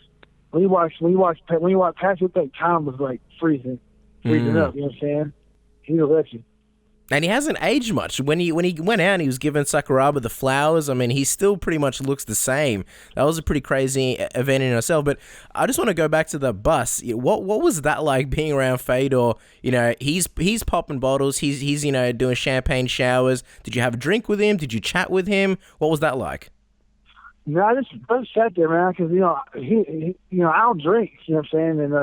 when you watch past it, that Tom was like freezing up, you know what I'm saying? He's a legend. And he hasn't aged much. When he went out and he was giving Sakuraba the flowers, I mean, he still pretty much looks the same. That was a pretty crazy event in itself. But I just want to go back to the bus. What was that like, being around Fedor? You know, he's popping bottles. He's you know, doing champagne showers. Did you have a drink with him? Did you chat with him? What was that like? No, I just sat there, man, because, you know, he I don't drink, you know what I'm saying? And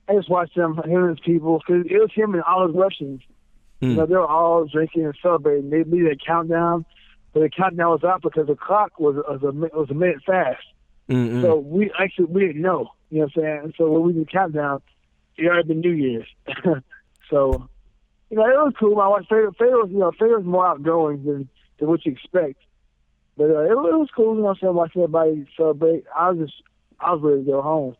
I just watched him and his people, because it was him and all his Russians. You know, they were all drinking and celebrating. They did a countdown, but the countdown was out because the clock was a minute fast. Mm-hmm. So we didn't know, you know what I'm saying? And so when we did the countdown, it already been New Year's. So, you know, it was cool. I watched Fedor's more outgoing than what you expect. But it was cool, you know what I'm saying, watching everybody celebrate. I was ready to go home.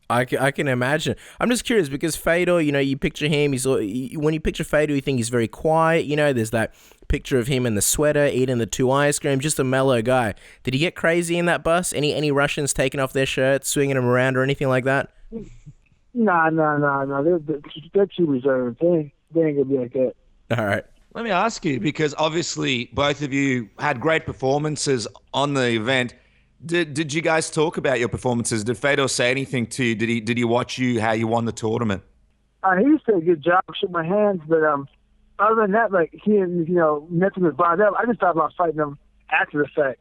I can imagine. I'm just curious because Fedor, you know, you picture him, when you picture Fedor, you think he's very quiet. You know, there's that picture of him in the sweater, eating the 2 ice cream, just a mellow guy. Did he get crazy in that bus? Any Russians taking off their shirts, swinging them around or anything like that? No. They're too reserved. They ain't going to be like that. All right. Let me ask you, because obviously both of you had great performances on the event. Did you guys talk about your performances? Did Fedor say anything to you? Did he watch you how you won the tournament? He used to do a good job, shook my hands, but other than that, like, he didn't, you know, nothing was brought up. I just thought about fighting him after the fact.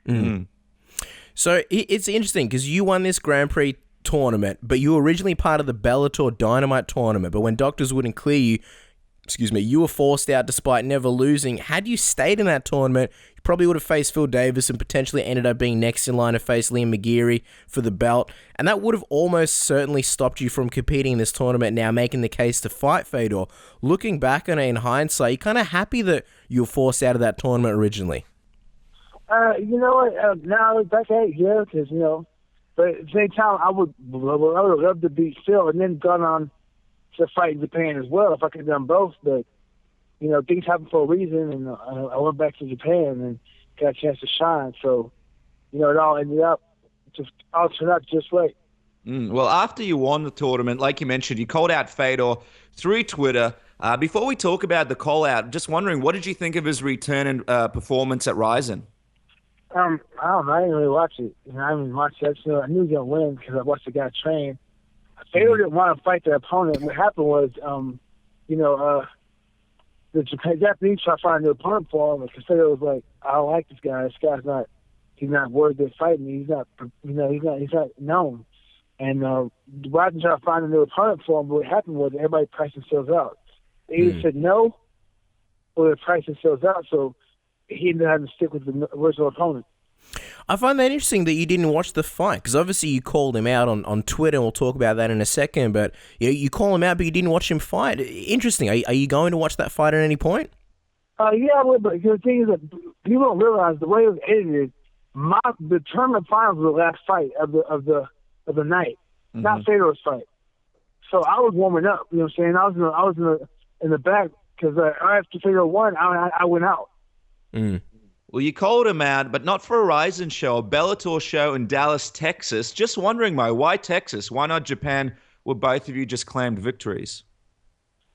Mm-hmm. So it's interesting because you won this Grand Prix tournament, but you were originally part of the Bellator Dynamite tournament. But when doctors wouldn't clear you, you were forced out despite never losing. Had you stayed in that tournament, you probably would have faced Phil Davis and potentially ended up being next in line to face Liam McGeary for the belt. And that would have almost certainly stopped you from competing in this tournament, now making the case to fight Fedor. Looking back on it in hindsight, you're kind of happy that you were forced out of that tournament originally. You know what? Now, back at it, yeah, because, you know, but at the same time, I would love to beat Phil and then gone on to fight in Japan as well if I could have done both. But, you know, things happen for a reason, and I went back to Japan and got a chance to shine. So, you know, it all ended up all turned out just right. Well, after you won the tournament, like you mentioned, you called out Fedor through Twitter. Before we talk about the call out, just wondering, what did you think of his return and performance at Ryzen? I don't know. I didn't really watch it. You know, I didn't watch that. So I knew he was going to win because I watched the guy train. Fedor didn't want to fight their opponent. What happened was, you know, the Japanese tried to find a new opponent for him, and Fedor was like, I don't like this guy. This guy's not worthy of fighting me. He's not known. And Ryzen tried to find a new opponent for him, but what happened was everybody priced themselves out. They either said no, or they priced themselves out, so he ended up having to stick with the original opponent. I find that interesting that you didn't watch the fight, because obviously you called him out on Twitter, and we'll talk about that in a second, but you call him out, but you didn't watch him fight. Interesting. Are you going to watch that fight at any point? Yeah, I would, but the thing is that people don't realize the way it was edited, the tournament finals was the last fight of the night, not Fedor's fight. So I was warming up, you know what I'm saying? I was in the back, because after Fedor won, I went out. Well, you called him out, but not for a Ryzen show, a Bellator show in Dallas, Texas. Just wondering, Mo, why Texas? Why not Japan, where both of you just claimed victories?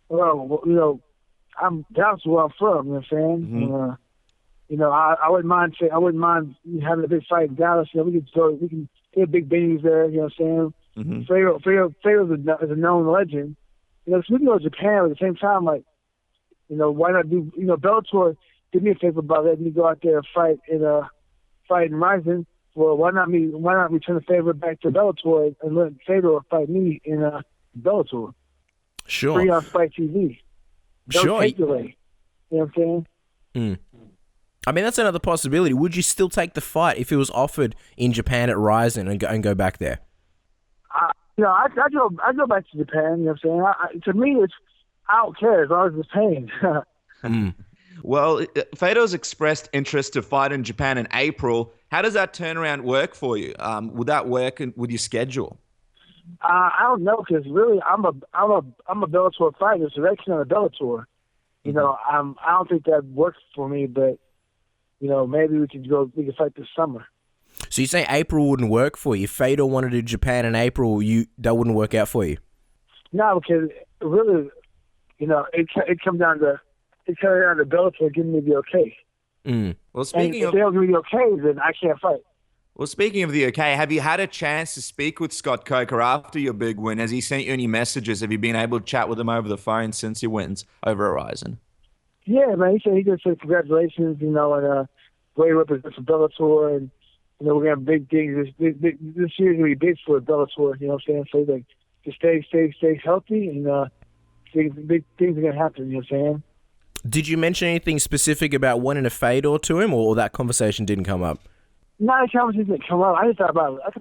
Well, you know, Dallas is where I'm from, you know what I'm saying? You know, I wouldn't mind having a big fight in Dallas. You know, we can get big venues there, you know what I'm saying? Fedor is a known legend. You know, so we can go to Japan, but at the same time, like, you know, why not do, you know, Bellator did me a favor by letting me go out there and fight in Ryzen. Well, why not return the favor back to Bellator and let Fedor fight me in Bellator? Sure. Free on Spike TV. Sure. Take away. You know what I'm saying? I mean, that's another possibility. Would you still take the fight if it was offered in Japan at Ryzen and go back there? You know, I go back to Japan. You know what I'm saying? To me, I don't care as long as it's paying. Well, Fedor's expressed interest to fight in Japan in April. How does that turnaround work for you? Would that work with your schedule? I don't know, because really, I'm a Bellator fighter, so that's not a Bellator. You know, I don't think that works for me. But maybe we can fight this summer. So you say April wouldn't work for you? If Fedor wanted to do Japan in April, that wouldn't work out for you? No, because really, it comes down to Bellator giving me the okay. Well, If they don't give me the okay, then I can't fight. Well, speaking of the okay, have you had a chance to speak with Scott Coker after your big win? Has he sent you any messages? Have you been able to chat with him over the phone since your wins over Horizon? Yeah, man. He just said congratulations, and great represents for Bellator, and we're gonna have big things. This year's gonna be big for Bellator. You know what I'm saying? So just stay healthy, and big things are gonna happen. You know what I'm saying? Did you mention anything specific about wanting a Fedor to him, or that conversation didn't come up? No, the conversation didn't come up. I just thought about it after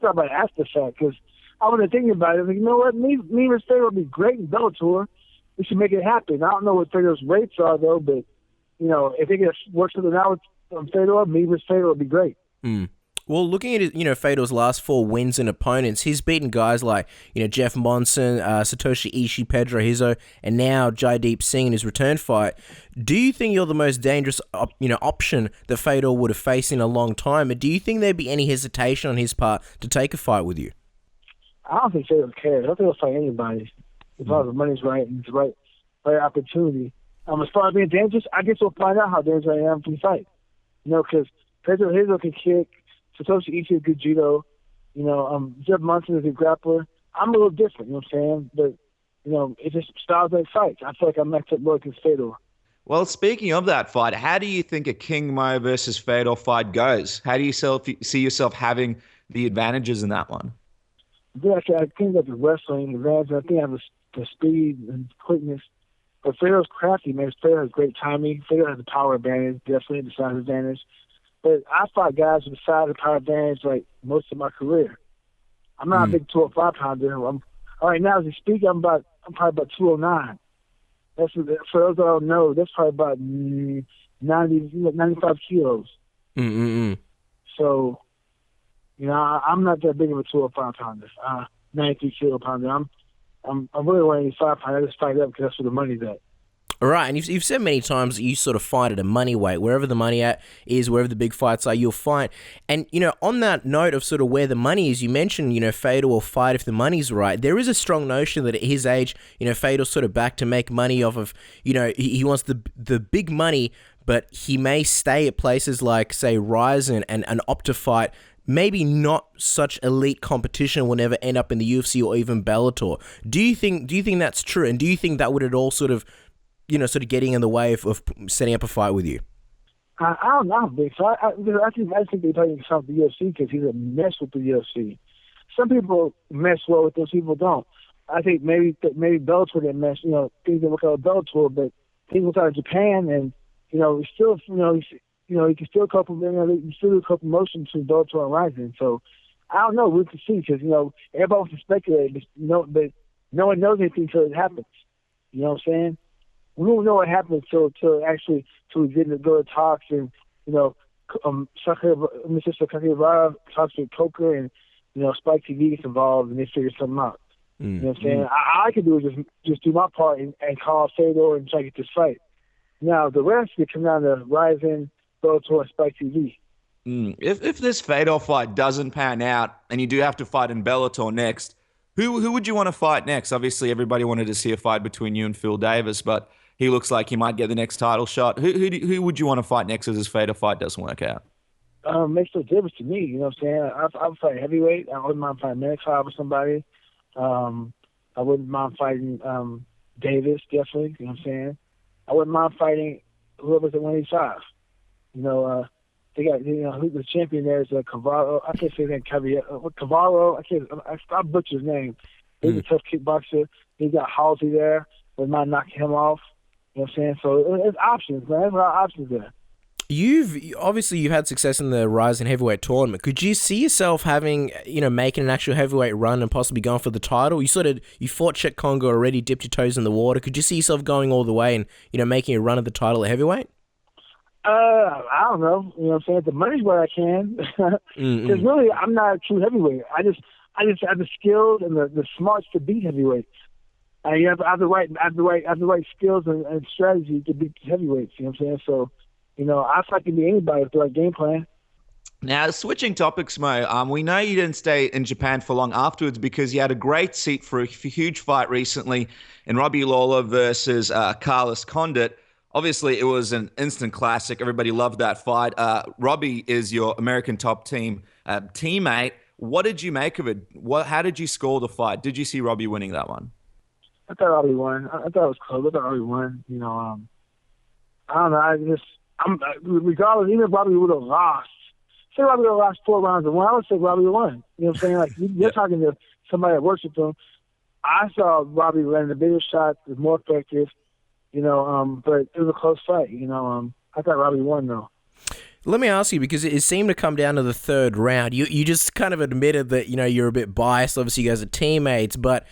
the fact, because I wasn't thinking about it. Like, you know what? Me and Fedor would be great in Bellator. We should make it happen. I don't know what Fedor's rates are, though, but, if they can work something out with Fedor, me versus Fedor would be great. Well, looking at Fedor's last 4 wins and opponents, he's beaten guys like Jeff Monson, Satoshi Ishii, Pedro Hizo, and now Jaideep Singh in his return fight. Do you think you're the most dangerous option that Fedor would have faced in a long time? And do you think there'd be any hesitation on his part to take a fight with you? I don't think Fedor cares. I don't think he'll fight anybody as long as the money's right and it's the right opportunity. As far as being dangerous, I guess we'll find out how dangerous I am from the fight. Because Pedro Hizo can kick. Satoshi Ishii is good judo. Jeff Monson is a grappler. I'm a little different, you know what I'm saying? But, it's just styles like fights. I feel like I'm matched up more against Fedor. Well, speaking of that fight, how do you think a King Mo versus Fedor fight goes? How do you see yourself having the advantages in that one? I think that the wrestling advantage. I think I have the speed and quickness. But Fedor's crafty, man. Fedor has great timing. Fedor has the power advantage, definitely the size advantage. But I fought guys with the size and power advantage like most of my career. I'm not a big 205 pounder. Right now, as we speak, I'm probably about 209. For those that don't know, that's probably about 95 kilos. So, I'm not that big of a 205 pounder. 93 kilo pounder. I'm really 185 pounder. I just fight up because that's where the money's at. All right, and you've said many times that you sort of fight at a money weight. Wherever the money is, wherever the big fights are, you'll fight. And, on that note of sort of where the money is, you mentioned, Fedor will fight if the money's right. There is a strong notion that at his age, Fedor's sort of back to make money off of, he wants the big money, but he may stay at places like, say, Ryzen and opt to fight maybe not such elite competition will never end up in the UFC or even Bellator. Do you think that's true? And do you think that would at all sort of getting in the way of setting up a fight with you? I don't know, Big. So I think they're playing something with the UFC because he's a mess with the UFC. Some people mess well with those people don't. I think maybe Bellator didn't mess. Things that work out with Bellator, but things work out in Japan, and he still, he can still you still do a couple motions between Bellator and Rising. So I don't know. We can see because everybody wants to speculate, but no one knows anything until it happens. You know what I'm saying? We don't know what happened until we didn't go to talks and Mr. Sakakibara talks with Coker and Spike TV gets involved and they figure something out. You know what I'm saying? All I can do is just do my part and call Fedor and try to get this fight. Now the rest will come down to Ryzen, Bellator, and Spike TV. If this Fedor fight doesn't pan out and you do have to fight in Bellator next, who would you want to fight next? Obviously, everybody wanted to see a fight between you and Phil Davis, but he looks like he might get the next title shot. Who would you want to fight next if this Fedor fight doesn't work out? Makes no difference to me. You know what I'm saying? I'll fight heavyweight. I wouldn't mind fighting Manekov or somebody. I wouldn't mind fighting Davis, definitely. You know what I'm saying? I wouldn't mind fighting whoever's at 185. They got who the champion there is Cavallo. I can't say his name. Cavallo. I butcher his name. He's a tough kickboxer. He got Halsey there. They might knock him off. You know what I'm saying? So there's options, man. There's a lot of options there. You've had success in the Ryzen heavyweight tournament. Could you see yourself having, making an actual heavyweight run and possibly going for the title? You fought Chet Congo already, dipped your toes in the water. Could you see yourself going all the way and, making a run at the title at heavyweight? I don't know. You know what I'm saying? If the money's where I can. Because really, I'm not a true heavyweight. I just have the skills and the smarts to beat heavyweights. You have the right skills and strategy to beat heavyweights. You know what I'm saying? So, I fight to be anybody with the right game plan. Now, switching topics, Mo, we know you didn't stay in Japan for long afterwards because you had a great seat for a huge fight recently in Robbie Lawler versus Carlos Condit. Obviously, it was an instant classic. Everybody loved that fight. Robbie is your American top team teammate. What did you make of it? How did you score the fight? Did you see Robbie winning that one? I thought Robbie won. I thought it was close. I thought Robbie won. I don't know. Regardless, even if Robbie would have lost, say Robbie would have lost 4 rounds to 1, I would say Robbie won. You know what I'm saying? Like, you're talking to somebody that works with him. I saw Robbie landing a bigger shot, was more effective, but it was a close fight. I thought Robbie won, though. Let me ask you, because it seemed to come down to the third round. You just kind of admitted that, you're a bit biased. Obviously, you guys are teammates, but,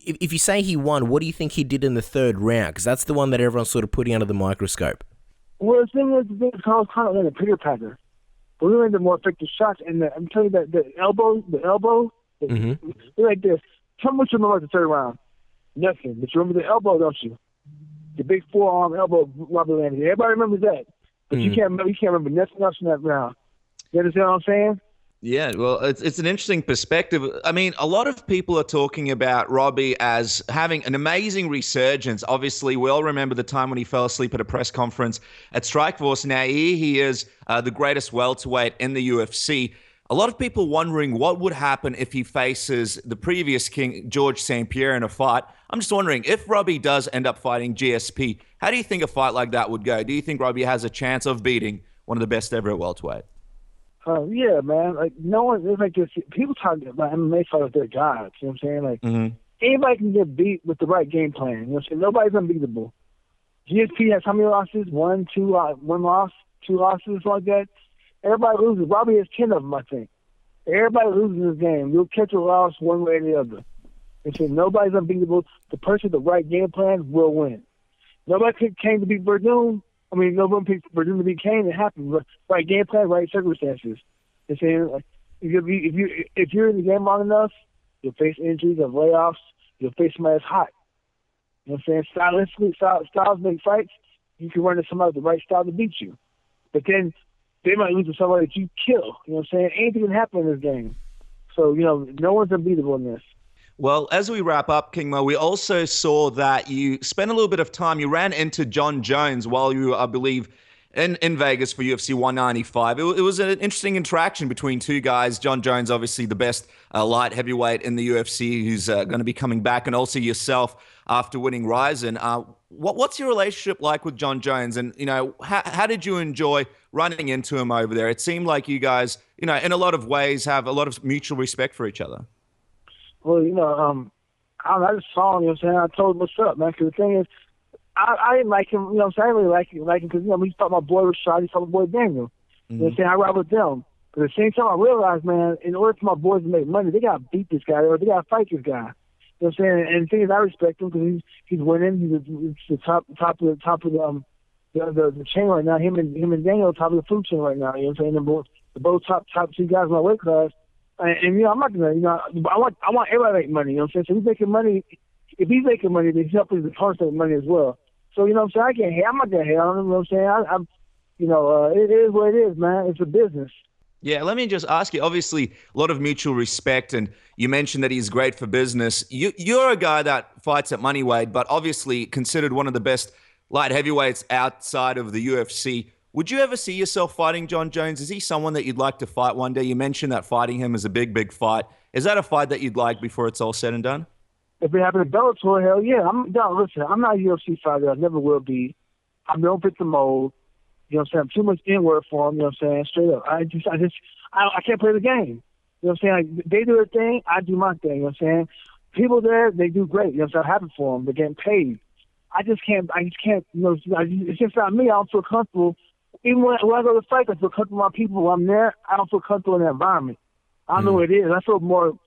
if you say he won, what do you think he did in the third round? Because that's the one that everyone's sort of putting under the microscope. Well, the thing is, Carlos Condit landed a pitter patter. But we landed more effective shots, and I'm telling you that the elbow, like this. Tell me what you remember the third round. Nothing. But you remember the elbow, don't you? The big forearm elbow Robbie landed. Everybody remembers that. But you can't remember nothing else from that round. You understand what I'm saying? Yeah, well, it's an interesting perspective. I mean, a lot of people are talking about Robbie as having an amazing resurgence. Obviously, we all remember the time when he fell asleep at a press conference at Strikeforce. Now, here he is, the greatest welterweight in the UFC. A lot of people wondering what would happen if he faces the previous king, George St. Pierre, in a fight. I'm just wondering, if Robbie does end up fighting GSP, how do you think a fight like that would go? Do you think Robbie has a chance of beating one of the best ever at welterweight? Yeah, man. Like, no one, it's like this. People talk about MMA fighters, they're gods. You know what I'm saying? Like, anybody can get beat with the right game plan. You know what I'm saying? Nobody's unbeatable. GSP has how many losses? 1 loss, 2 losses, like that. Everybody loses. Robbie has 10 of them, I think. Everybody loses this game. You'll catch a loss one way or the other. And so nobody's unbeatable. The person with the right game plan will win. Nobody picked Cain to beat Werdum. I mean, nobody picked Werdum to beat Cain. It happened. Right game plan, right circumstances. And saying, like, if you're in the game long enough, you'll face injuries or layoffs. You'll face somebody that's hot. You know what I'm saying? Stylistically, styles make fights. You can run into somebody with the right style to beat you. But then they might lose to somebody that you kill. You know what I'm saying? Anything can happen in this game. So, no one's unbeatable in this. Well, as we wrap up, King Mo, we also saw that you spent a little bit of time. You ran into John Jones while you were, I believe, in Vegas for UFC 195. It was an interesting interaction between two guys. John Jones, obviously the best light heavyweight in the UFC, who's going to be coming back, and also yourself after winning Ryzen. What's your relationship like with John Jones? And, how did you enjoy running into him over there? It seemed like you guys, in a lot of ways have a lot of mutual respect for each other. Well, I just saw him, I told him what's up, man, because the thing is, I didn't like him, I didn't really like him because, he fought my boy Rashad, he fought my boy Daniel. You know what I'm saying? I ride with them. But at the same time, I realized, man, in order for my boys to make money, they got to beat this guy, or they got to fight this guy. You know what I'm saying? And the thing is, I respect him because he's winning. He's the top of the chain right now. Him and Daniel are top of the food chain right now. You know what I'm saying? The both top 2 guys in my weight class. And I'm not gonna, I want everybody to make money. You know what I'm saying? So he's making money. If he's making money, then he's helping the person make money as well. So I'm saying, I can't hate. I'm not gonna hate on him. You know what I'm saying? It is what it is, man. It's a business. Yeah, let me just ask you, obviously, a lot of mutual respect, and you mentioned that he's great for business. You're a guy that fights at Moneyweight, but obviously considered one of the best light heavyweights outside of the UFC. Would you ever see yourself fighting John Jones? Is he someone that you'd like to fight one day? You mentioned that fighting him is a big, big fight. Is that a fight that you'd like before it's all said and done? If it happened to Bellator, hell yeah. Listen, I'm not a UFC fighter. I never will be. I don't fit the mold. You know what I'm saying? I'm too much inward for him. You know what I'm saying? Straight up. I can't play the game. You know what I'm saying? Like, they do their thing, I do my thing. You know what I'm saying? People there, they do great. You know what I'm saying? I'm happy for them. They're getting paid. I just can't, it's just not me. I don't feel comfortable. Even when I go to fight, I feel comfortable with my people. When I'm there, I don't feel comfortable in the environment. I don't know what it is. I feel more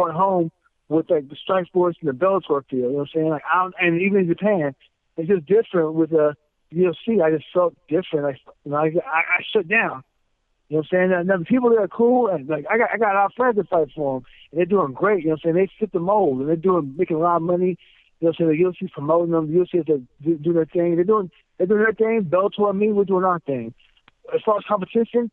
at home with like the strike sports and the Bellator field. You know what I'm saying? Like and even in Japan, it's just different with the UFC. I just felt different. I shut down. You know what I'm saying? Now the people there are cool, and like I got our friends to fight for them, and they're doing great. You know what I'm saying? They fit the mold, and they're making a lot of money. You You know what I'm saying? The UFC's promoting them. The UFC is do their thing. They're doing their thing. Bellator and me, we're doing our thing. As far as competition,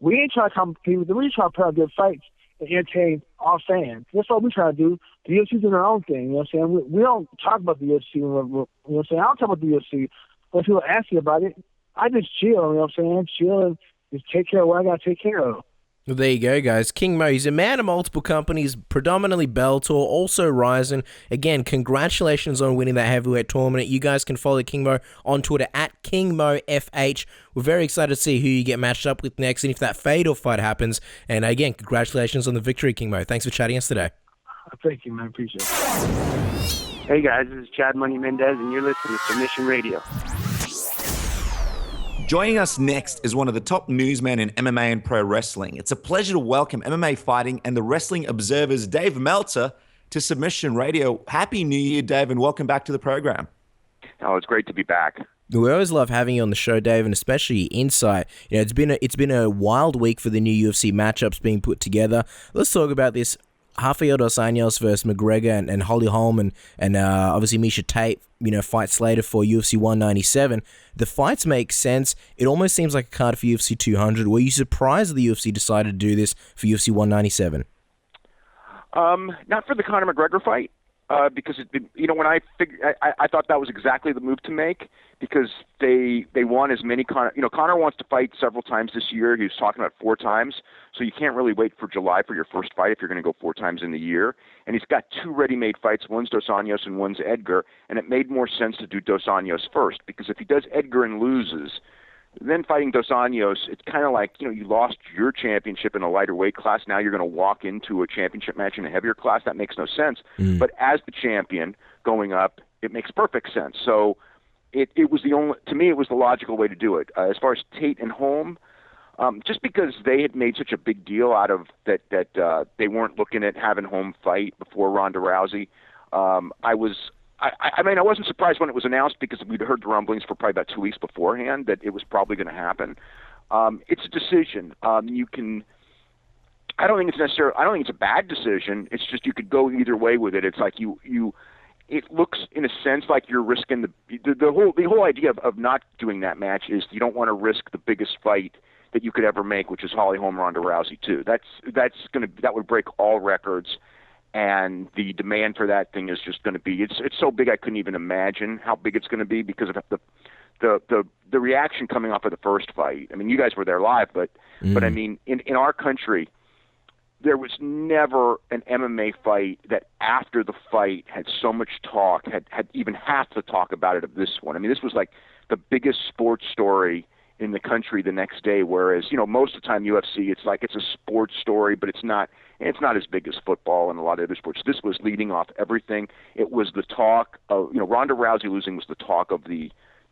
we ain't trying to compete with them. We trying to put out good fights and entertain our fans. That's what we try to do. The UFC's doing their own thing. You know what I'm saying? We don't talk about the UFC. You know what I'm saying? I don't talk about the UFC. When people ask me about it, I just chill. You know what I'm saying? Chill and just take care of what I got to take care of. Well, there you go, guys. King Mo, he's a man of multiple companies, predominantly Bellator, also Ryzen. Again, congratulations on winning that heavyweight tournament. You guys can follow King Mo on Twitter at KingMoFH. We're very excited to see who you get matched up with next and if that fatal fight happens. And again, congratulations on the victory, King Mo. Thanks for chatting us today. Thank you, man. Appreciate it. Hey guys, this is Chad Money Mendez, and you're listening to Submission Radio. Joining us next is one of the top newsmen in MMA and pro wrestling. It's a pleasure to welcome MMA Fighting and the Wrestling Observer's Dave Meltzer to Submission Radio. Happy New Year, Dave, and welcome back to the program. Oh, it's great to be back. We always love having you on the show, Dave, and especially your insight. You know, it's been a wild week for the new UFC matchups being put together. Let's talk about this. Rafael dos Anjos versus McGregor and Holly Holm and obviously Miesha Tate, fight slated for UFC 197. The fights make sense. It almost seems like a card for UFC 200. Were you surprised the UFC decided to do this for UFC 197? Not for the Conor McGregor fight, because when I thought that was exactly the move to make, because they want as many Conor wants to fight several times this year. He was talking about 4 times, so you can't really wait for July for your first fight if you're going to go 4 times in the year. And he's got 2 ready-made fights. One's Dos Anjos and one's Edgar, and it made more sense to do Dos Anjos first, because if he does Edgar and loses, then fighting Dos Anjos, it's kind of like, you lost your championship in a lighter weight class. Now you're going to walk into a championship match in a heavier class. That makes no sense. But as the champion going up, it makes perfect sense. So it was to me, it was the logical way to do it. As far as Tate and Holm, just because they had made such a big deal out of that they weren't looking at having Holm fight before Ronda Rousey, I wasn't surprised when it was announced, because we'd heard the rumblings for probably about 2 weeks beforehand that it was probably going to happen. It's a decision. I don't think it's a bad decision. It's just you could go either way with it. It's like it looks in a sense like you're risking the whole idea of not doing that match is you don't want to risk the biggest fight that you could ever make, which is Holly Holm Ronda Rousey too. That would break all records. And the demand for that thing is just going to be, it's so big I couldn't even imagine how big it's going to be, because of the reaction coming off of the first fight. I mean, you guys were there live, but I mean, in our country, there was never an MMA fight that after the fight had so much talk, had even half the talk about it of this one. I mean, this was like the biggest sports story in the country the next day, whereas, most of the time UFC, it's like it's a sports story, but it's not as big as football and a lot of other sports. This was leading off everything. It was the talk of, Ronda Rousey losing was the talk of the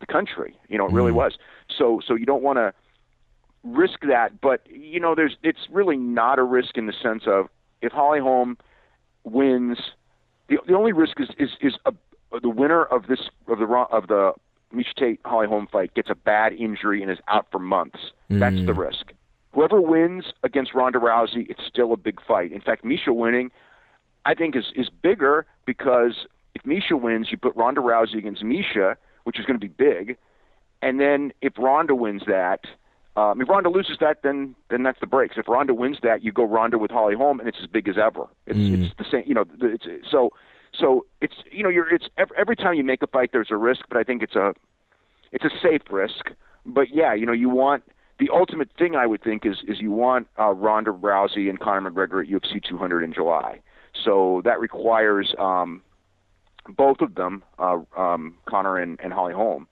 country. It really was. So you don't want to risk that, but it's really not a risk in the sense of if Holly Holm wins, the only risk is the winner of the Miesha Tate Holly Holm fight gets a bad injury and is out for months. That's the risk. Whoever wins against Ronda Rousey, it's still a big fight. In fact, Miesha winning, I think, is bigger, because if Miesha wins, you put Ronda Rousey against Miesha, which is going to be big, and then if Ronda wins that, if Ronda loses that, then that's the breaks. If Ronda wins that, you go Ronda with Holly Holm, and it's as big as ever. It's the same. So it's it's every time you make a fight, there's a risk, but I think it's a safe risk. But yeah, you want the ultimate thing. I would think is you want Ronda Rousey and Conor McGregor at UFC 200 in July. So that requires both of them, Conor and Holly Holm,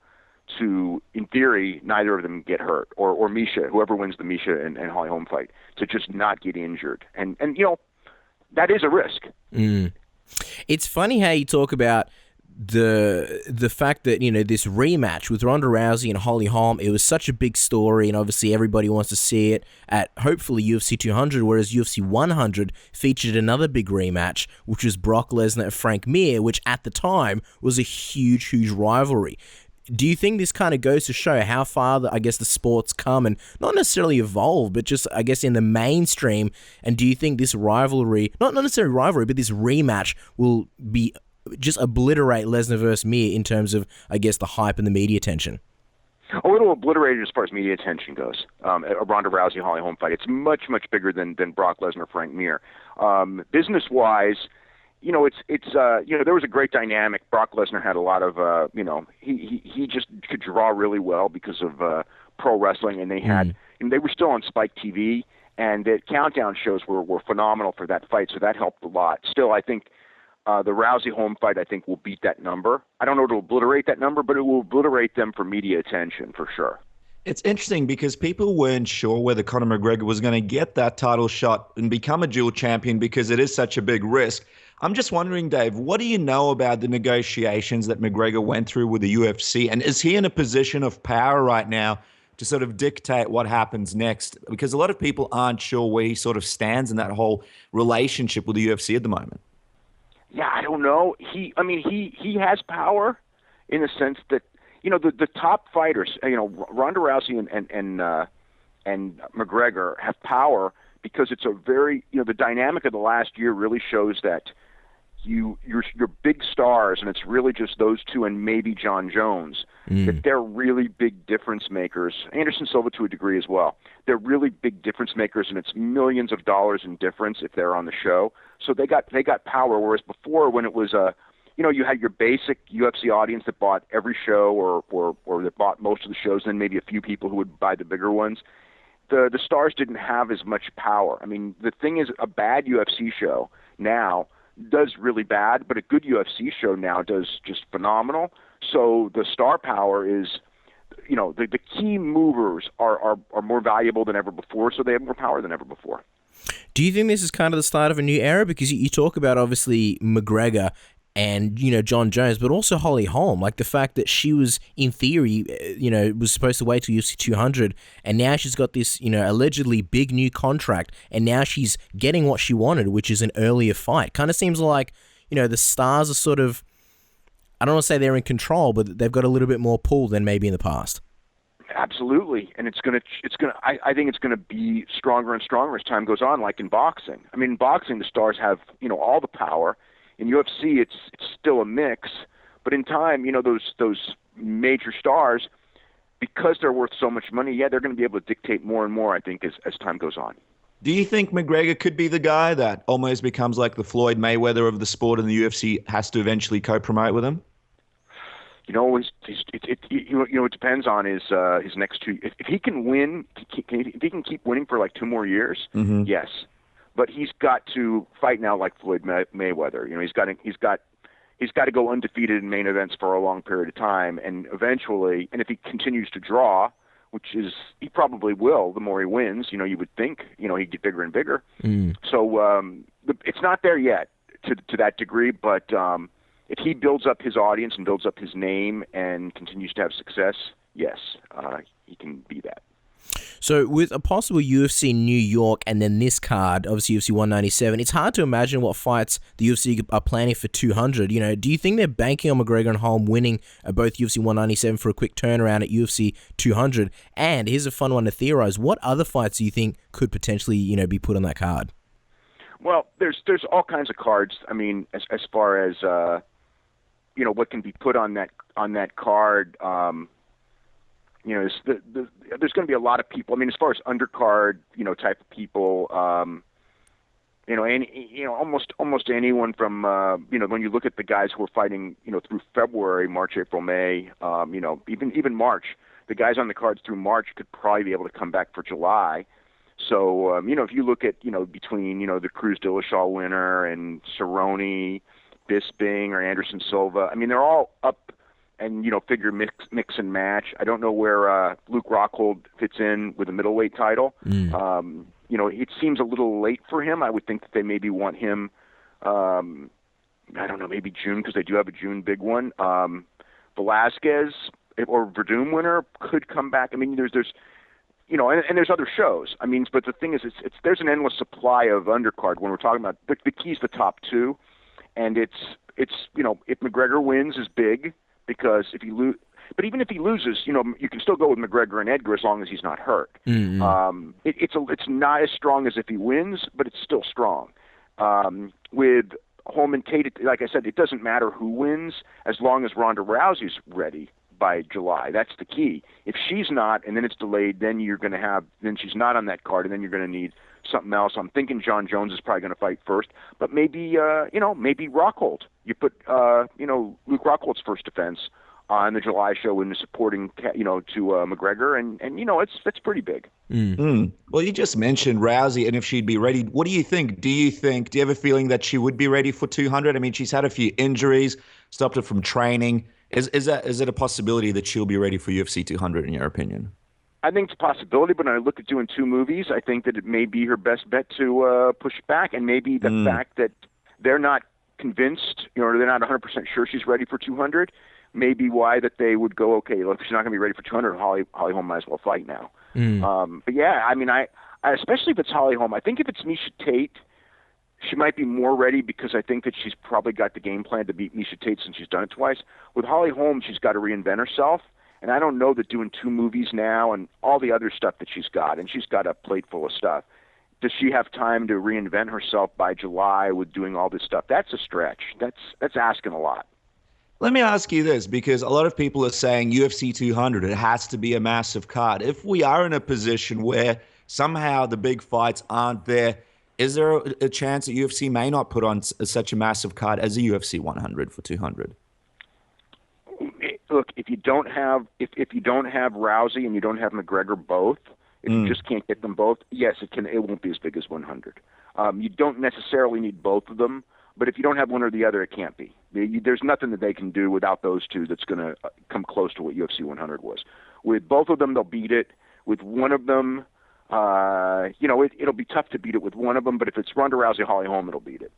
to, in theory, neither of them get hurt, or Miesha, whoever wins the Miesha and Holly Holm fight, to just not get injured, and that is a risk. It's funny how you talk about the fact that, this rematch with Ronda Rousey and Holly Holm, it was such a big story, and obviously everybody wants to see it at hopefully UFC 200, whereas UFC 100 featured another big rematch, which was Brock Lesnar and Frank Mir, which at the time was a huge rivalry. Do you think this kind of goes to show how far, the sport's come and not necessarily evolve, but just, in the mainstream? And do you think this rivalry, not necessarily rivalry, but this rematch will be just obliterate Lesnar versus Mir in terms of, I guess, the hype and the media attention? A little obliterated as far as media attention goes. A Ronda Rousey Holly Holm fight. It's much bigger than Brock Lesnar Frank Mir. Business wise, there was a great dynamic. Brock Lesnar had a lot of he just could draw really well because of pro wrestling, and they were still on Spike TV, and the countdown shows were phenomenal for that fight, so that helped a lot. Still, I think the Rousey Holm fight, I think, will beat that number. I don't know if it'll obliterate that number, but it will obliterate them for media attention for sure. It's interesting because people weren't sure whether Conor McGregor was going to get that title shot and become a dual champion because it is such a big risk. I'm just wondering, Dave, what do you know about the negotiations that McGregor went through with the UFC? And is he in a position of power right now to sort of dictate what happens next? Because a lot of people aren't sure where he sort of stands in that whole relationship with the UFC at the moment. Yeah, I don't know. He has power in the sense that, the top fighters, Ronda Rousey and McGregor have power because it's a very, the dynamic of the last year really shows that you're big stars, and it's really just those two and maybe John Jones, that they're really big difference makers. Anderson Silva to a degree as well. They're really big difference makers, and it's millions of dollars in difference if they're on the show. So they got power, whereas before when it was you had your basic UFC audience that bought every show or that bought most of the shows, and then maybe a few people who would buy the bigger ones. The stars didn't have as much power. I mean, the thing is, a bad UFC show now does really bad, but a good UFC show now does just phenomenal. So the star power is, the key movers are more valuable than ever before, so they have more power than ever before. Do you think this is kind of the start of a new era? Because you talk about, obviously, McGregor and, John Jones, but also Holly Holm. Like the fact that she was, in theory, was supposed to wait till UFC 200, and now she's got this, allegedly big new contract, and now she's getting what she wanted, which is an earlier fight. Kind of seems like, the stars are sort of, I don't want to say they're in control, but they've got a little bit more pull than maybe in the past. Absolutely, and I think it's gonna be stronger and stronger as time goes on. Like in boxing, in boxing the stars have all the power. In UFC, it's still a mix, but in time, those major stars, because they're worth so much money, they're going to be able to dictate more and more. I think as time goes on. Do you think McGregor could be the guy that almost becomes like the Floyd Mayweather of the sport, and the UFC has to eventually co-promote with him? It depends on his next two. If he can win, if he can keep winning for like 2 more years, yes. But he's got to fight now like Floyd Mayweather. He's got to go undefeated in main events for a long period of time, and eventually, and if he continues to draw, which is he probably will, the more he wins, you would think, he'd get bigger and bigger. So it's not there yet to that degree, but if he builds up his audience and builds up his name and continues to have success, yes, he can be that. So with a possible UFC New York and then this card, obviously UFC 197, it's hard to imagine what fights the UFC are planning for 200. Do you think they're banking on McGregor and Holm winning both UFC 197 for a quick turnaround at UFC 200? And here's a fun one to theorize. What other fights do you think could potentially, be put on that card? Well, there's all kinds of cards. As far as what can be put on that card. There's going to be a lot of people. As far as undercard, type of people, almost anyone from, when you look at the guys who are fighting, through February, March, April, May, even March, the guys on the cards through March could probably be able to come back for July. So, if you look at, between, the Cruz Dillashaw winner and Cerrone, Bisping or Anderson Silva, they're all up and, figure mix and match. I don't know where Luke Rockhold fits in with a middleweight title. It seems a little late for him. I would think that they maybe want him, I don't know, maybe June, because they do have a June big one. Velasquez or Werdum winner could come back. There's and there's other shows. But the thing is, there's an endless supply of undercard when we're talking about the key's the top 2, and it's if McGregor wins is big. Because if he but even if he loses, you can still go with McGregor and Edgar as long as he's not hurt. It's not as strong as if he wins, but it's still strong. With Holm and Tate, like I said, it doesn't matter who wins as long as Ronda Rousey's ready by July. That's the key. If she's not, and then it's delayed, then she's not on that card, and then you're going to need something else. I'm thinking John Jones is probably going to fight first, but maybe maybe Rockhold. You put Luke Rockhold's first defense on the July show in the supporting to McGregor, and it's pretty big. Well, you just mentioned Rousey and if she'd be ready. What do you think? Do you have a feeling that she would be ready for 200? I mean, she's had a few injuries, stopped her from training. Is it a possibility that she'll be ready for UFC 200 in your opinion? I think it's a possibility, but when I look at doing 2 movies, I think that it may be her best bet to push it back, and maybe the fact that they're not convinced, or they're not 100% sure she's ready for 200, may be why that they would go, okay, look, she's not going to be ready for 200, Holly Holm might as well fight now. But yeah, I mean, I especially if it's Holly Holm, I think if it's Miesha Tate, she might be more ready because I think that she's probably got the game plan to beat Miesha Tate since she's done it twice. With Holly Holm, she's got to reinvent herself. And I don't know that doing 2 movies now and all the other stuff that she's got, and she's got a plate full of stuff, does she have time to reinvent herself by July with doing all this stuff? That's a stretch. That's asking a lot. Let me ask you this, because a lot of people are saying UFC 200, it has to be a massive card. If we are in a position where somehow the big fights aren't there, is there a chance that UFC may not put on such a massive card as a UFC 100 for 200? Look, if you don't have Rousey and you don't have McGregor both, if you just can't get them both, yes, it won't be as big as 100. You don't necessarily need both of them, but if you don't have one or the other, it can't be. There's nothing that they can do without those two that's going to come close to what UFC 100 was. With both of them, they'll beat it. With one of them, it'll be tough to beat it with one of them, but if it's Ronda Rousey, Holly Holm, it'll beat it.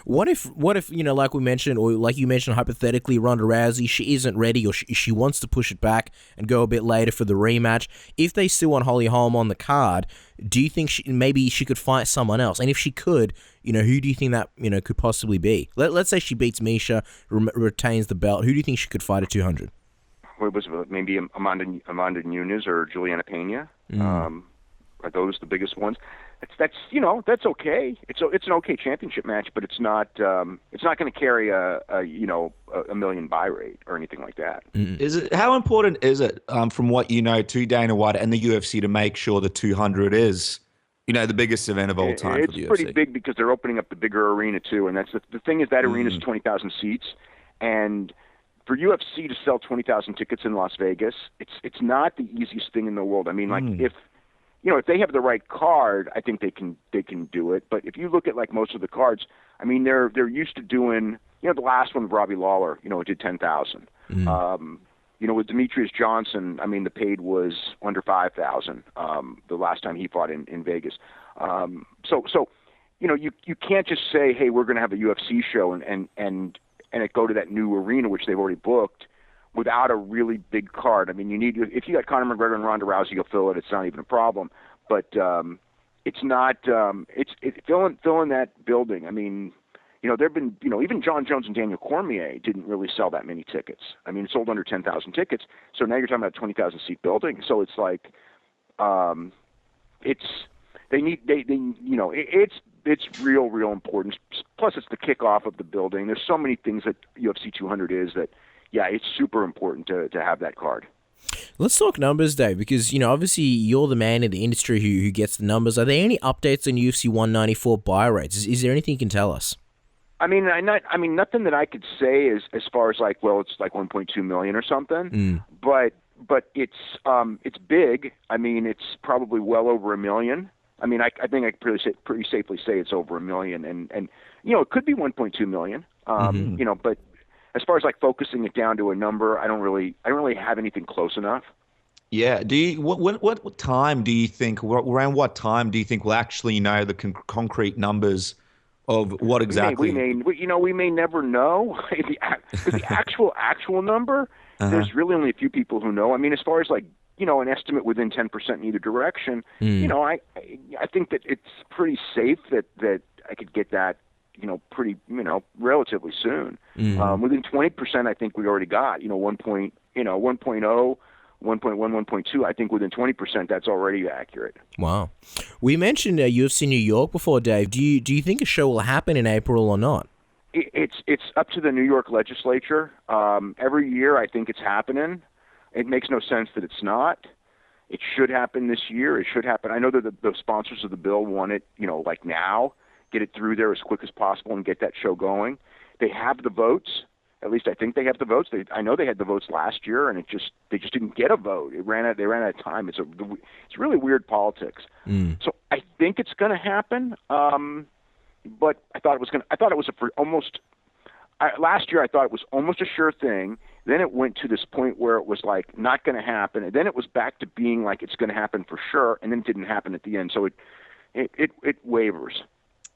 What if like we mentioned, or like you mentioned hypothetically, Ronda Rousey, she isn't ready, or she wants to push it back and go a bit later for the rematch. If they still want Holly Holm on the card, do you think maybe she could fight someone else? And if she could, who do you think that could possibly be? Let's say she beats Miesha, retains the belt. Who do you think she could fight at 200? What was it, maybe Amanda Nunes or Juliana Pena? Are those the biggest ones? That's okay. It's an okay championship match, but it's not going to carry a million buy rate or anything like that. How important is it from what you know to Dana White and the UFC to make sure the 200 is the biggest event of all time for the UFC? It's pretty big because they're opening up the bigger arena too, and that's the thing is that arena is 20,000 seats, and for UFC to sell 20,000 tickets in Las Vegas, it's not the easiest thing in the world. I mean, like if they have the right card, I think they can do it. But if you look at like most of the cards, I mean, they're used to doing, the last one with Robbie Lawler, it did 10,000. With Demetrius Johnson, I mean, the paid was under 5,000 the last time he fought in Vegas. So you can't just say, hey, we're going to have a UFC show and it go to that new arena which they've already booked without a really big card. I mean, if you got Conor McGregor and Ronda Rousey, you'll fill it. It's not even a problem. But it's not. It's filling that building. I mean, there've been even John Jones and Daniel Cormier didn't really sell that many tickets. I mean, it sold under 10,000 tickets. So now you're talking about a 20,000 seat building. So it's like, it's real important. Plus, it's the kickoff of the building. There's so many things that UFC 200 is that. Yeah, it's super important to have that card. Let's talk numbers, Dave, because, obviously you're the man in the industry who gets the numbers. Are there any updates on UFC 194 buy rates? Is there anything you can tell us? I mean, nothing that I could say is as far as like, well, it's like 1.2 million or something. But it's big. I mean, it's probably well over 1 million. I mean, I think I can pretty safely say it's over 1 million, and it could be 1.2 million. But as far as like focusing it down to a number, I don't really have anything close enough. Yeah. What time do you think? Around what time do you think we'll actually know the concrete numbers of what exactly? We may never know the actual number. There's really only a few people who know. I mean, as far as like an estimate within 10% in either direction, I think that it's pretty safe that I could get that. Pretty, relatively soon. Within 20%, I think we already got, 1.0, 1.1, 1.2. I think within 20%, that's already accurate. Wow. We mentioned UFC New York before, Dave. Do you think a show will happen in April or not? It's up to the New York legislature. Every year, I think it's happening. It makes no sense that it's not. It should happen this year. It should happen. I know that the sponsors of the bill want it, like now, get it through there as quick as possible and get that show going. They have the votes. At least I think they have the votes. I know they had the votes last year, and they just didn't get a vote. They ran out of time. It's really weird politics. So I think it's going to happen. But last year I thought it was almost a sure thing. Then it went to this point where it was like not going to happen, and then it was back to being like it's going to happen for sure, and then it didn't happen at the end. So it wavers.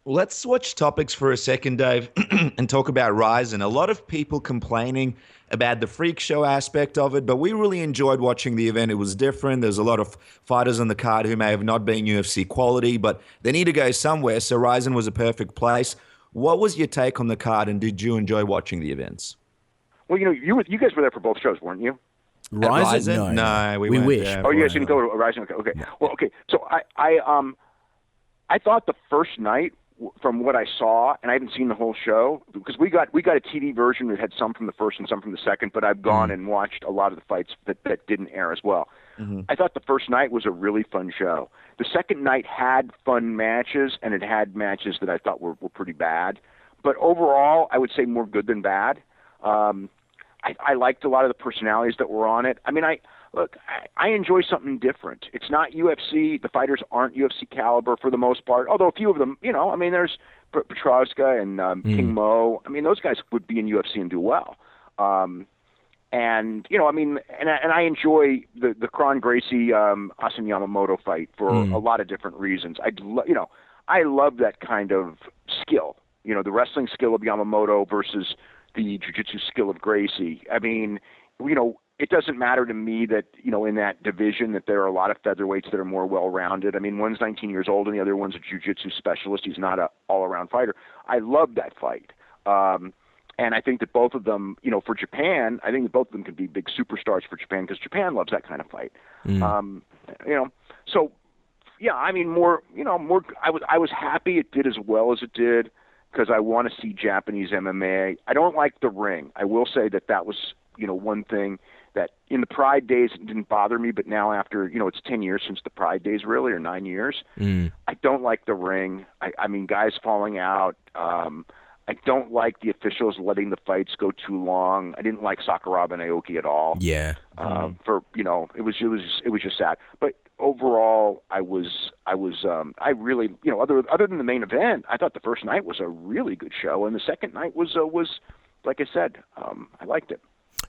Let's switch topics for a second, Dave, and talk about Ryzen. A lot of people complaining about the freak show aspect of it, but we really enjoyed watching the event. It was different. There's a lot of fighters on the card who may have not been UFC quality, but they need to go somewhere, so Ryzen was a perfect place. What was your take on the card, and did you enjoy watching the events? Well, you guys were there for both shows, weren't you? Ryzen? No, we wish. there. Oh, you guys didn't go to Ryzen? Okay. No. Well, okay. So I thought the first night, from what I saw, and I haven't seen the whole show because we got a TV version that had some from the first and some from the second, but I've gone and watched a lot of the fights that didn't air as well. I thought the first night was a really fun show. The second night had fun matches, and it had matches that I thought were pretty bad. But overall, I would say more good than bad. I liked a lot of the personalities that were on it. I mean, I enjoy something different. It's not UFC. The fighters aren't UFC caliber for the most part, although a few of them, there's Petrowska and King Mo. I mean, those guys would be in UFC and do well. And I enjoy the Kron Gracie Asen Yamamoto fight for a lot of different reasons. I love that kind of skill. The wrestling skill of Yamamoto versus the jiu-jitsu skill of Gracie. I mean, it doesn't matter to me that, in that division that there are a lot of featherweights that are more well-rounded. I mean, one's 19 years old and the other one's a jiu-jitsu specialist. He's not an all-around fighter. I love that fight. And I think that both of them, for Japan, I think that both of them could be big superstars for Japan because Japan loves that kind of fight. So, yeah, I mean, more, I was happy it did as well as it did because I want to see Japanese MMA. I don't like the ring. I will say that was, one thing that in the Pride days it didn't bother me, but now after, it's 10 years since the Pride days really, or 9 years. I don't like the ring. I mean, guys falling out. I don't like the officials letting the fights go too long. I didn't like Sakuraba and Aoki at all. Yeah. It was just sad. But overall, I really, other than the main event, I thought the first night was a really good show, and the second night was like I said, I liked it.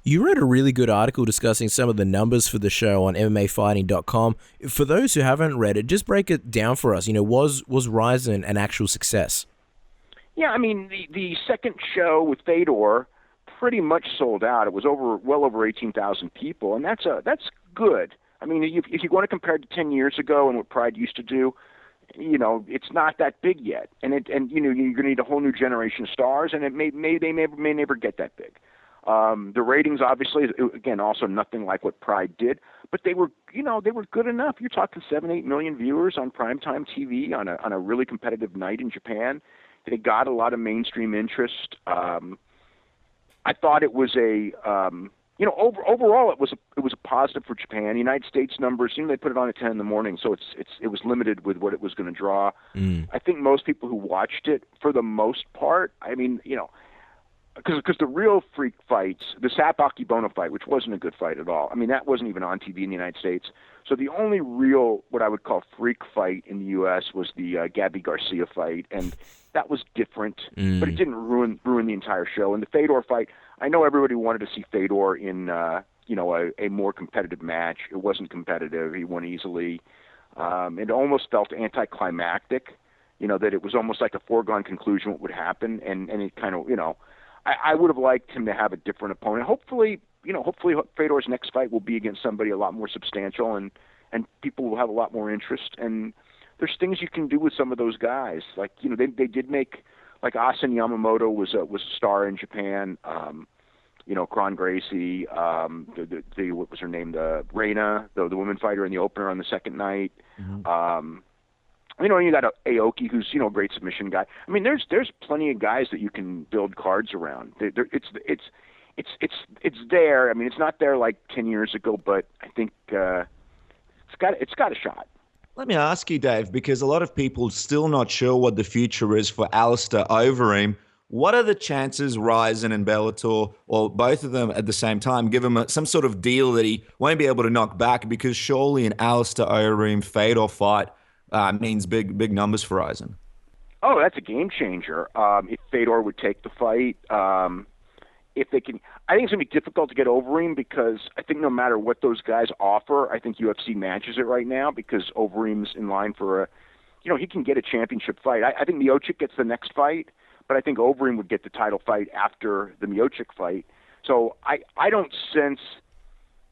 You wrote a really good article discussing some of the numbers for the show on MMAfighting.com. For those who haven't read it, just break it down for us. Was Ryzen an actual success? Yeah, I mean, the second show with Fedor pretty much sold out. It was well over 18,000 people, and that's good. I mean, if you want to compare it to 10 years ago and what Pride used to do, it's not that big yet. And you're going to need a whole new generation of stars, and they may never get that big. The ratings, obviously, again, also nothing like what Pride did, but they were good enough. You're talking 7-8 million viewers on primetime TV on a really competitive night in Japan. They got a lot of mainstream interest. I thought it was overall it was a positive for Japan. The United States numbers, they put it on at 10 in the morning, so it was limited with what it was going to draw. I think most people who watched it, for the most part, I mean, because the real freak fights, the Sap Akebono fight, which wasn't a good fight at all. I mean, that wasn't even on TV in the United States. So the only real, what I would call freak fight in the U.S. was the Gabby Garcia fight, and that was different, but it didn't ruin the entire show. And the Fedor fight, I know everybody wanted to see Fedor in, a more competitive match. It wasn't competitive. He won easily. It almost felt anticlimactic, that it was almost like a foregone conclusion what would happen, and it kind of, I would have liked him to have a different opponent. Hopefully Fedor's next fight will be against somebody a lot more substantial, and people will have a lot more interest. And there's things you can do with some of those guys. Like, they did make, like Asen Yamamoto was a star in Japan. Kron Gracie, what was her name? The Reina, the woman fighter in the opener on the second night. You know, you got Aoki, who's, you know, a great submission guy. I mean, there's plenty of guys that you can build cards around. It's there. I mean, it's not there like 10 years ago, but I think it's got a shot. Let me ask you, Dave, because a lot of people still not sure what the future is for Alistair Overeem. What are the chances Ryzen and Bellator, or both of them at the same time, give him some sort of deal that he won't be able to knock back? Because surely an Alistair Overeem Fedor fight means big numbers for Ryzen. Oh, that's a game changer. If Fedor would take the fight, if they can, I think it's going to be difficult to get Overeem because I think no matter what those guys offer, I think UFC matches it right now because Overeem's in line for he can get a championship fight. I think Miocic gets the next fight, but I think Overeem would get the title fight after the Miocic fight. So I don't sense,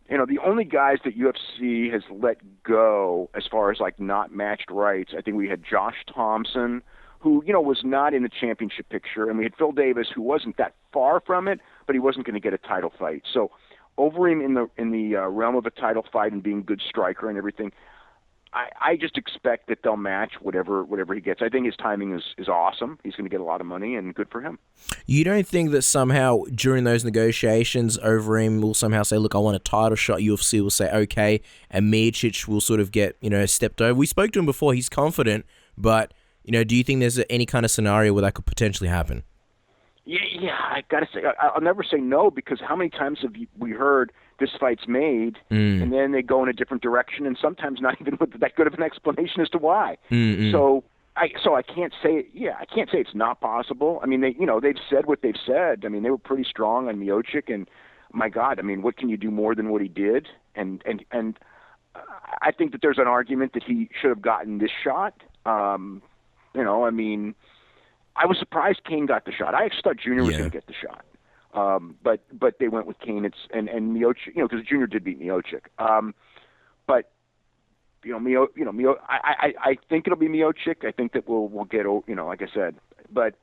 the only guys that UFC has let go as far as like not matched rights, I think we had Josh Thompson, who, was not in the championship picture, and we had Phil Davis, who wasn't that far from it, but he wasn't going to get a title fight. So Overeem in the realm of a title fight and being a good striker and everything, I just expect that they'll match whatever he gets. I think his timing is awesome. He's going to get a lot of money, and good for him. You don't think that somehow during those negotiations, Overeem will somehow say, look, I want a title shot, UFC will say, okay, and Miocic will sort of get, stepped over? We spoke to him before, he's confident, but, do you think there's any kind of scenario where that could potentially happen? Yeah, I got to say, I'll never say no, because how many times have we heard this fight's made, and then they go in a different direction, and sometimes not even with that good of an explanation as to why. So I can't say, I can't say it's not possible. I mean, they've said what they've said. I mean, they were pretty strong on Miocic, and my God, I mean, what can you do more than what he did? And I think that there's an argument that he should have gotten this shot. I mean, I was surprised Cain got the shot. I actually thought Junior was going to get the shot. But they went with Cain and Miocic, because Junior did beat Miocic. But I think it'll be Miocic. I think that we'll get, like I said, but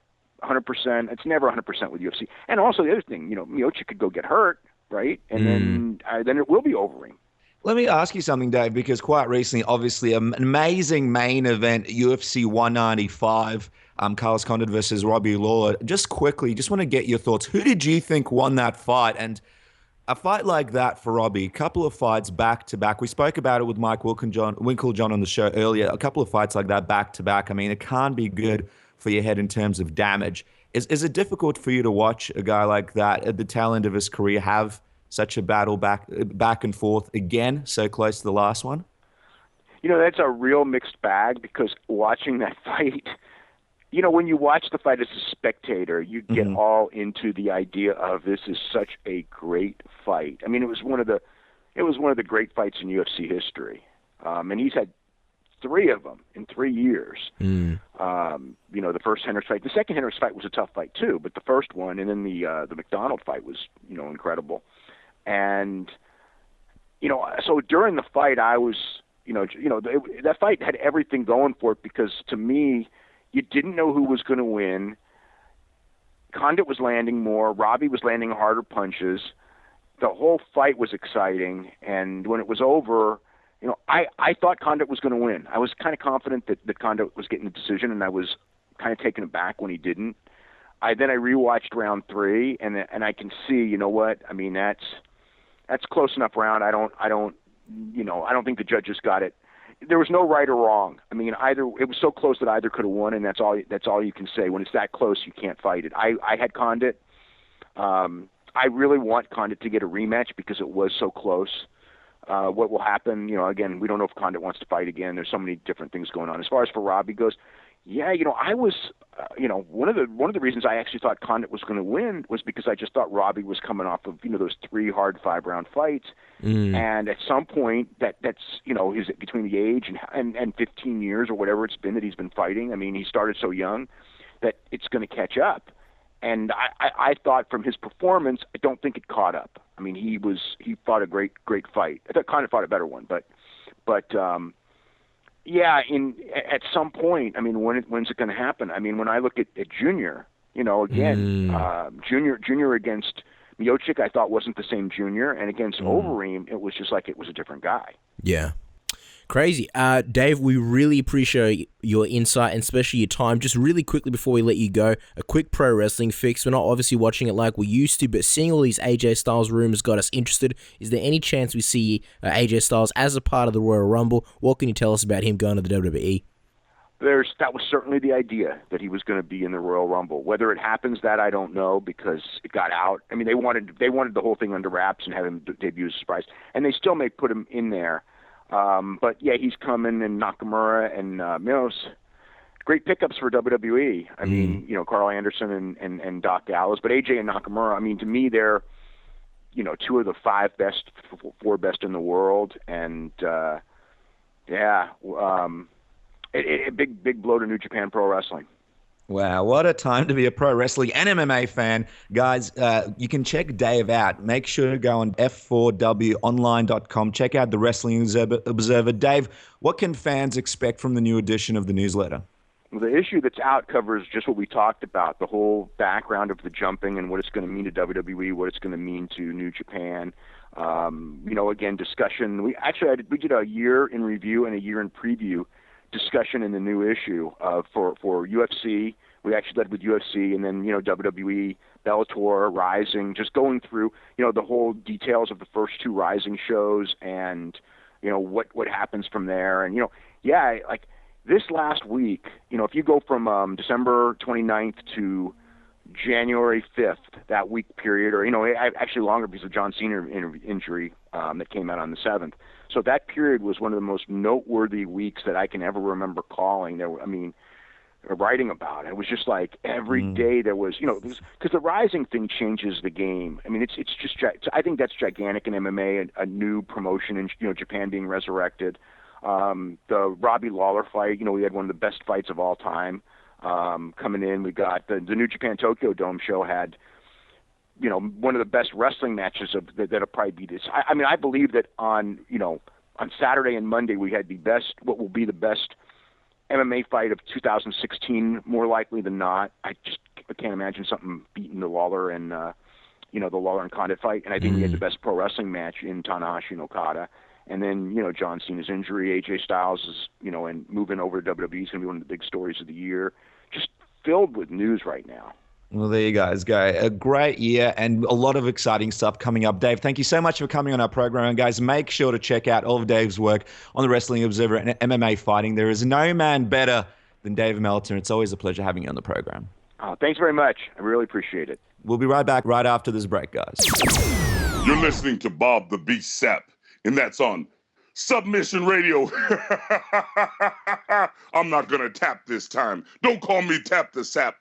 100%. It's never 100% with UFC. And also the other thing, Miocic could go get hurt, right? And then it will be Overeem. Let me ask you something, Dave, because quite recently, obviously, an amazing main event, UFC 195, Carlos Condit versus Robbie Lawler. Just quickly, just want to get your thoughts. Who did you think won that fight? And a fight like that for Robbie, a couple of fights back-to-back. We spoke about it with Mike Winkeljohn on the show earlier. A couple of fights like that back-to-back. I mean, it can't be good for your head in terms of damage. Is it difficult for you to watch a guy like that at the tail end of his career have such a battle back and forth again, so close to the last one? That's a real mixed bag, because watching that fight, when you watch the fight as a spectator, you get all into the idea of this is such a great fight. I mean, it was one of the great fights in UFC history, and he's had 3 of them in 3 years. The first Hendricks fight, the second Hendricks fight was a tough fight too, but the first one, and then the McDonald fight was incredible. And so during the fight, I was that fight had everything going for it, because to me, you didn't know who was going to win. Condit was landing more. Robbie was landing harder punches. The whole fight was exciting. And when it was over, I thought Condit was going to win. I was kind of confident that Condit was getting the decision, and I was kind of taken aback when he didn't. Then I rewatched round 3, and I can see, I mean, that's close enough round. I don't think the judges got it. There was no right or wrong. I mean, it was so close that either could have won, and that's all you can say. When it's that close, you can't fight it. I had Condit. I really want Condit to get a rematch because it was so close. What will happen, again, we don't know if Condit wants to fight again. There's so many different things going on. As far as for Robbie goes, I was, one of the reasons I actually thought Condit was going to win was because I just thought Robbie was coming off of, those 3 hard 5-round fights. And at some point that's, is it between the age and 15 years or whatever it's been that he's been fighting. I mean, he started so young that it's going to catch up. And I thought from his performance, I don't think it caught up. I mean, he fought a great fight. I thought Condit fought a better one, but at some point, I mean, when's it going to happen? I mean, when I look at Junior, Junior against Miocic, I thought wasn't the same Junior, and against Overeem, it was just like it was a different guy. Yeah. Crazy. Dave, we really appreciate your insight and especially your time. Just really quickly before we let you go, a quick pro wrestling fix. We're not obviously watching it like we used to, but seeing all these AJ Styles rumors got us interested. Is there any chance we see AJ Styles as a part of the Royal Rumble? What can you tell us about him going to the WWE? That was certainly the idea that he was going to be in the Royal Rumble. Whether it happens, that I don't know, because it got out. I mean, they wanted the whole thing under wraps and have him debut as a surprise, and they still may put him in there. But yeah, he's coming, and Nakamura and Mios, great pickups for WWE. I mean, Carl Anderson and Doc Gallows, but AJ and Nakamura. I mean, to me, they're two of the four best in the world, and a big blow to New Japan Pro Wrestling. Wow, what a time to be a pro wrestling and MMA fan. Guys, you can check Dave out. Make sure to go on f4wonline.com. Check out the Wrestling Observer. Dave, what can fans expect from the new edition of the newsletter? Well, the issue that's out covers just what we talked about, the whole background of the jumping and what it's going to mean to WWE, what it's going to mean to New Japan. Again, discussion. We did a year in review and a year in preview discussion in the new issue for UFC. We actually led with UFC, and then WWE, Bellator, Rising, just going through the whole details of the first two Rising shows and what happens from there. And like this last week, if you go from December 29th to January 5th, that week period, or actually longer because of John Cena injury that came out on the 7th. So that period was one of the most noteworthy weeks that I can ever remember writing about. It was just like every day there was, because the Rising thing changes the game. I mean, it's just, I think that's gigantic in MMA, a new promotion in Japan being resurrected. The Robbie Lawler fight, we had one of the best fights of all time coming in. We got the New Japan Tokyo Dome show had one of the best wrestling matches that'll probably be this. I believe that on Saturday and Monday we had what will be the best MMA fight of 2016, more likely than not. I can't imagine something beating the Lawler and the Lawler and Condit fight. And I think we had the best pro wrestling match in Tanahashi and Okada. And then John Cena's injury, AJ Styles is and moving over to WWE is going to be one of the big stories of the year. Just filled with news right now. Well, there you guys go. A great year and a lot of exciting stuff coming up. Dave, thank you so much for coming on our program. And guys, make sure to check out all of Dave's work on the Wrestling Observer and MMA fighting. There is no man better than Dave Meltzer. It's always a pleasure having you on the program. Thanks very much. I really appreciate it. We'll be right back right after this break, guys. You're listening to Bob the Beast Sapp, and that's on Submission Radio. I'm not going to tap this time. Don't call me Tap the Sap.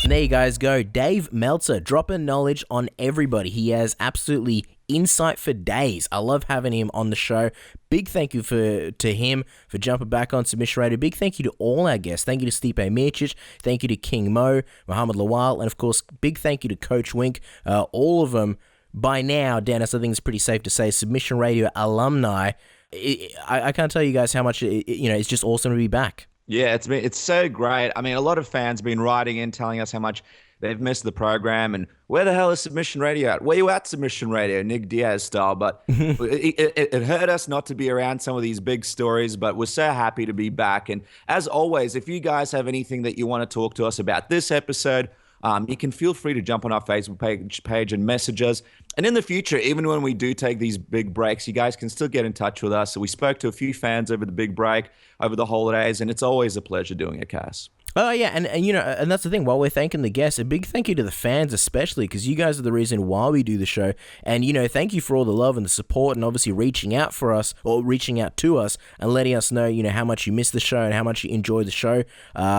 And there you guys go. Dave Meltzer dropping knowledge on everybody. He has absolutely insight for days. I love having him on the show. Big thank you to him for jumping back on Submission Radio. Big thank you to all our guests. Thank you to Stipe Miocic. Thank you to King Mo, Muhammed Lawal, and of course, big thank you to Coach Wink. All of them. By now, Dennis, I think it's pretty safe to say Submission Radio alumni. I can't tell you guys how much it's just awesome to be back. Yeah, it's so great. I mean, a lot of fans have been writing in telling us how much they've missed the program and where the hell is Submission Radio at? Where you at, Submission Radio? Nick Diaz style. But it hurt us not to be around some of these big stories, but we're so happy to be back. And as always, if you guys have anything that you want to talk to us about this episode, you can feel free to jump on our Facebook page and message us. And in the future, even when we do take these big breaks, you guys can still get in touch with us. So we spoke to a few fans over the big break, over the holidays, and it's always a pleasure doing it, Cass. Oh, yeah, and that's the thing. While we're thanking the guests, a big thank you to the fans especially, because you guys are the reason why we do the show. And, thank you for all the love and the support and obviously reaching out to us and letting us know, how much you miss the show and how much you enjoy the show.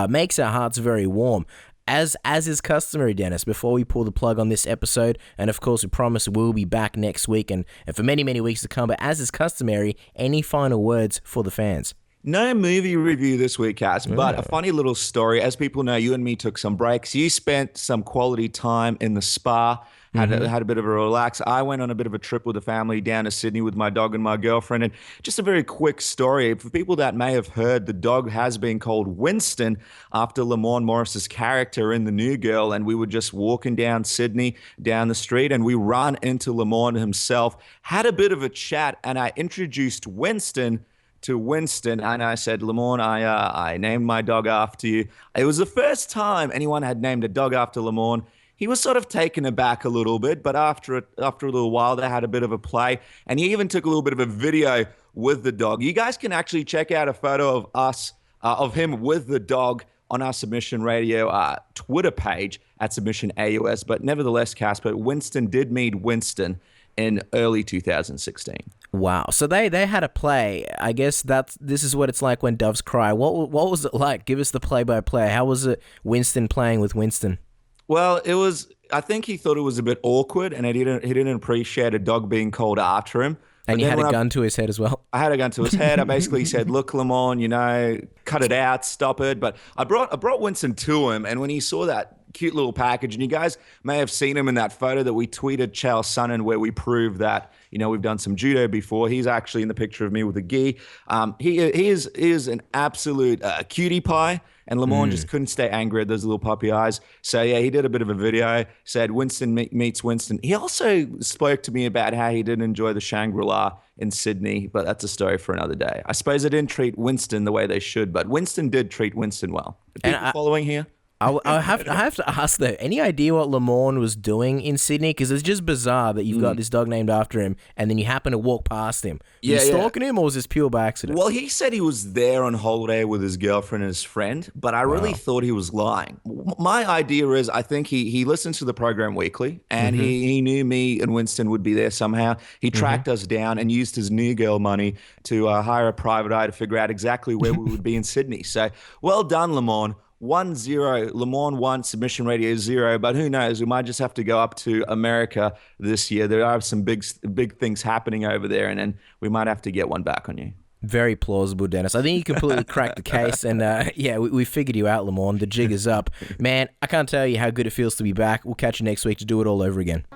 Makes our hearts very warm. As is customary, Dennis, before we pull the plug on this episode, and of course we promise we'll be back next week and for many, many weeks to come, but as is customary, any final words for the fans? No movie review this week, Cass, but a funny little story. As people know, you and me took some breaks. You spent some quality time in the spa, had a bit of a relax. I went on a bit of a trip with the family down to Sydney with my dog and my girlfriend. And just a very quick story. For people that may have heard, the dog has been called Winston after Lamorne Morris's character in The New Girl. And we were just walking down Sydney, down the street, and we ran into Lamorne himself, had a bit of a chat, and I introduced Winston to Winston, and I said, Lamorne, I named my dog after you. It was the first time anyone had named a dog after Lamorne. He was sort of taken aback a little bit, but after a little while, they had a bit of a play, and he even took a little bit of a video with the dog. You guys can actually check out a photo of us, of him with the dog on our Submission Radio Twitter page at Submission AUS. But nevertheless, Casper, Winston did meet Winston in early 2016. Wow. So they had a play. I guess this is what it's like when doves cry. What was it like? Give us the play-by-play. How was it Winston playing with Winston? Well, I think he thought it was a bit awkward, and he didn't appreciate a dog being called after him. And you had a gun to his head as well? I had a gun to his head. I basically said, look, Lamorne, cut it out, stop it. But I brought Winston to him, and when he saw that cute little package, and you guys may have seen him in that photo that we tweeted Chow Sonnen where we proved that, we've done some judo before. He's actually in the picture of me with a gi. He is an absolute cutie pie. And Lamorne just couldn't stay angry at those little puppy eyes. So, yeah, he did a bit of a video, said Winston meets Winston. He also spoke to me about how he didn't enjoy the Shangri-La in Sydney, but that's a story for another day. I suppose they didn't treat Winston the way they should, but Winston did treat Winston well. Are people following here? I have to ask though, any idea what Lamorne was doing in Sydney? Because it's just bizarre that you've got this dog named after him, and then you happen to walk past him. Were you stalking him, or was this pure by accident? Well, he said he was there on holiday with his girlfriend and his friend, but I really thought he was lying. My idea is, I think he listens to the program weekly, and he knew me and Winston would be there somehow. He tracked us down and used his New Girl money to hire a private eye to figure out exactly where we would be in Sydney. So, well done, Lamorne. 1-0, Lamorne 1, Submission Radio 0, but who knows, we might just have to go up to America this year. There are some big things happening over there, and then we might have to get one back on you. Very plausible, Dennis. I think you completely cracked the case, and we figured you out, Lamorne. The jig is up. Man, I can't tell you how good it feels to be back. We'll catch you next week to do it all over again.